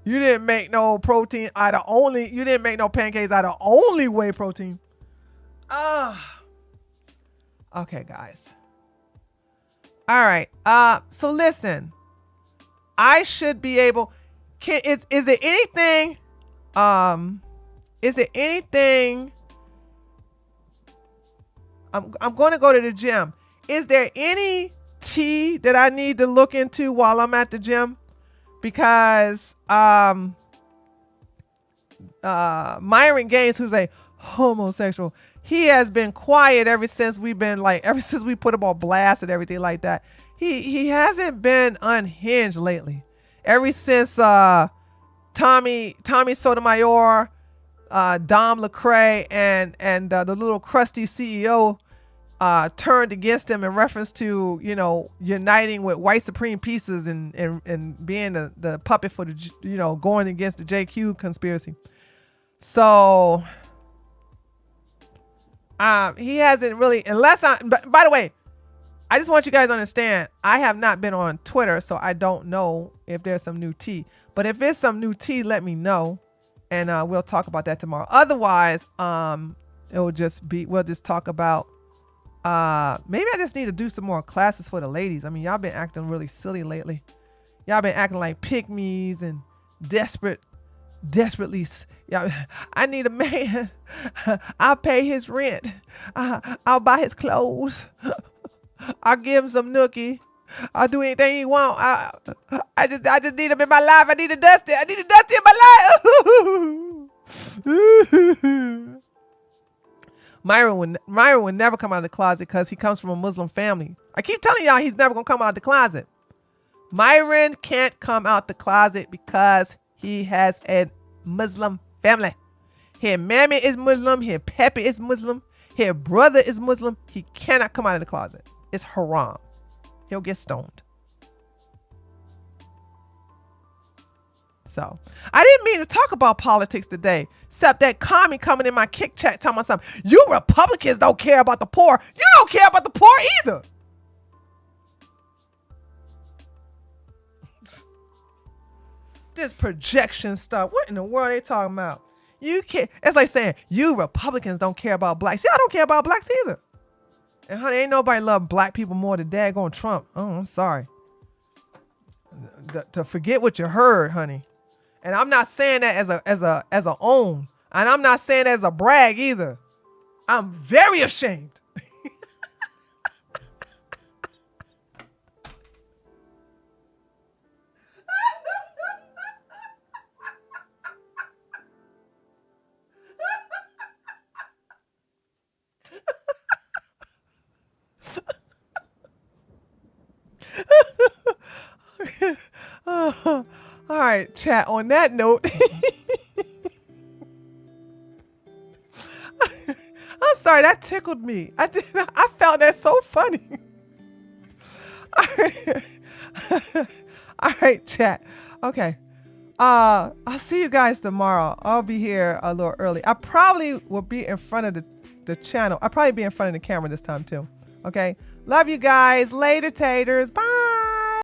You didn't make no protein out of only, you didn't make no pancakes out of only whey protein. Okay, guys. All right. So listen, I should be able, is it anything, I'm going to go to the gym. Is there any tea that I need to look into while I'm at the gym? Because Myron Gaines, who's a homosexual, he has been quiet ever since we put him on blast and everything like that. He hasn't been unhinged lately. Ever since Tommy Sotomayor, Dom Lecrae, and the little crusty CEO turned against him in reference to, uniting with white supreme pieces and being the puppet for the, going against the JQ conspiracy. So he hasn't really, but by the way, I just want you guys to understand, I have not been on Twitter, so I don't know if there's some new tea. But if there's some new tea, let me know, and we'll talk about that tomorrow. Otherwise, we'll just talk about, maybe I just need to do some more classes for the ladies. I mean, y'all been acting really silly lately. Y'all been acting like pygmies and desperately. I need a man. I'll pay his rent. I'll buy his clothes. I'll give him some nookie. I'll do anything he want. I just need him in my life. I need a Dusty. I need a Dusty in my life. Myron would never come out of the closet because he comes from a Muslim family. I keep telling y'all he's never gonna come out of the closet. Myron can't come out the closet because he has a Muslim family. His mammy is Muslim. His pappy is Muslim. His brother is Muslim. He cannot come out of the closet. It's haram. He'll get stoned. So I didn't mean to talk about politics today, except that commie coming in my kick chat telling me something. You Republicans don't care about the poor. You don't care about the poor either. This projection stuff. What in the world are they talking about? You can't. It's like saying you Republicans don't care about blacks. Y'all don't care about blacks either. And honey, ain't nobody love black people more than daggone Trump. Oh, I'm sorry. To forget what you heard, honey. And I'm not saying that as a own. And I'm not saying that as a brag either. I'm very ashamed. All right, chat. On that note, I'm sorry, that tickled me. I found that so funny. All right, chat. Okay. I'll see you guys tomorrow. I'll be here a little early. I probably will be in front of the channel. I'll probably be in front of the camera this time too. Okay. Love you guys. Later, taters. Bye.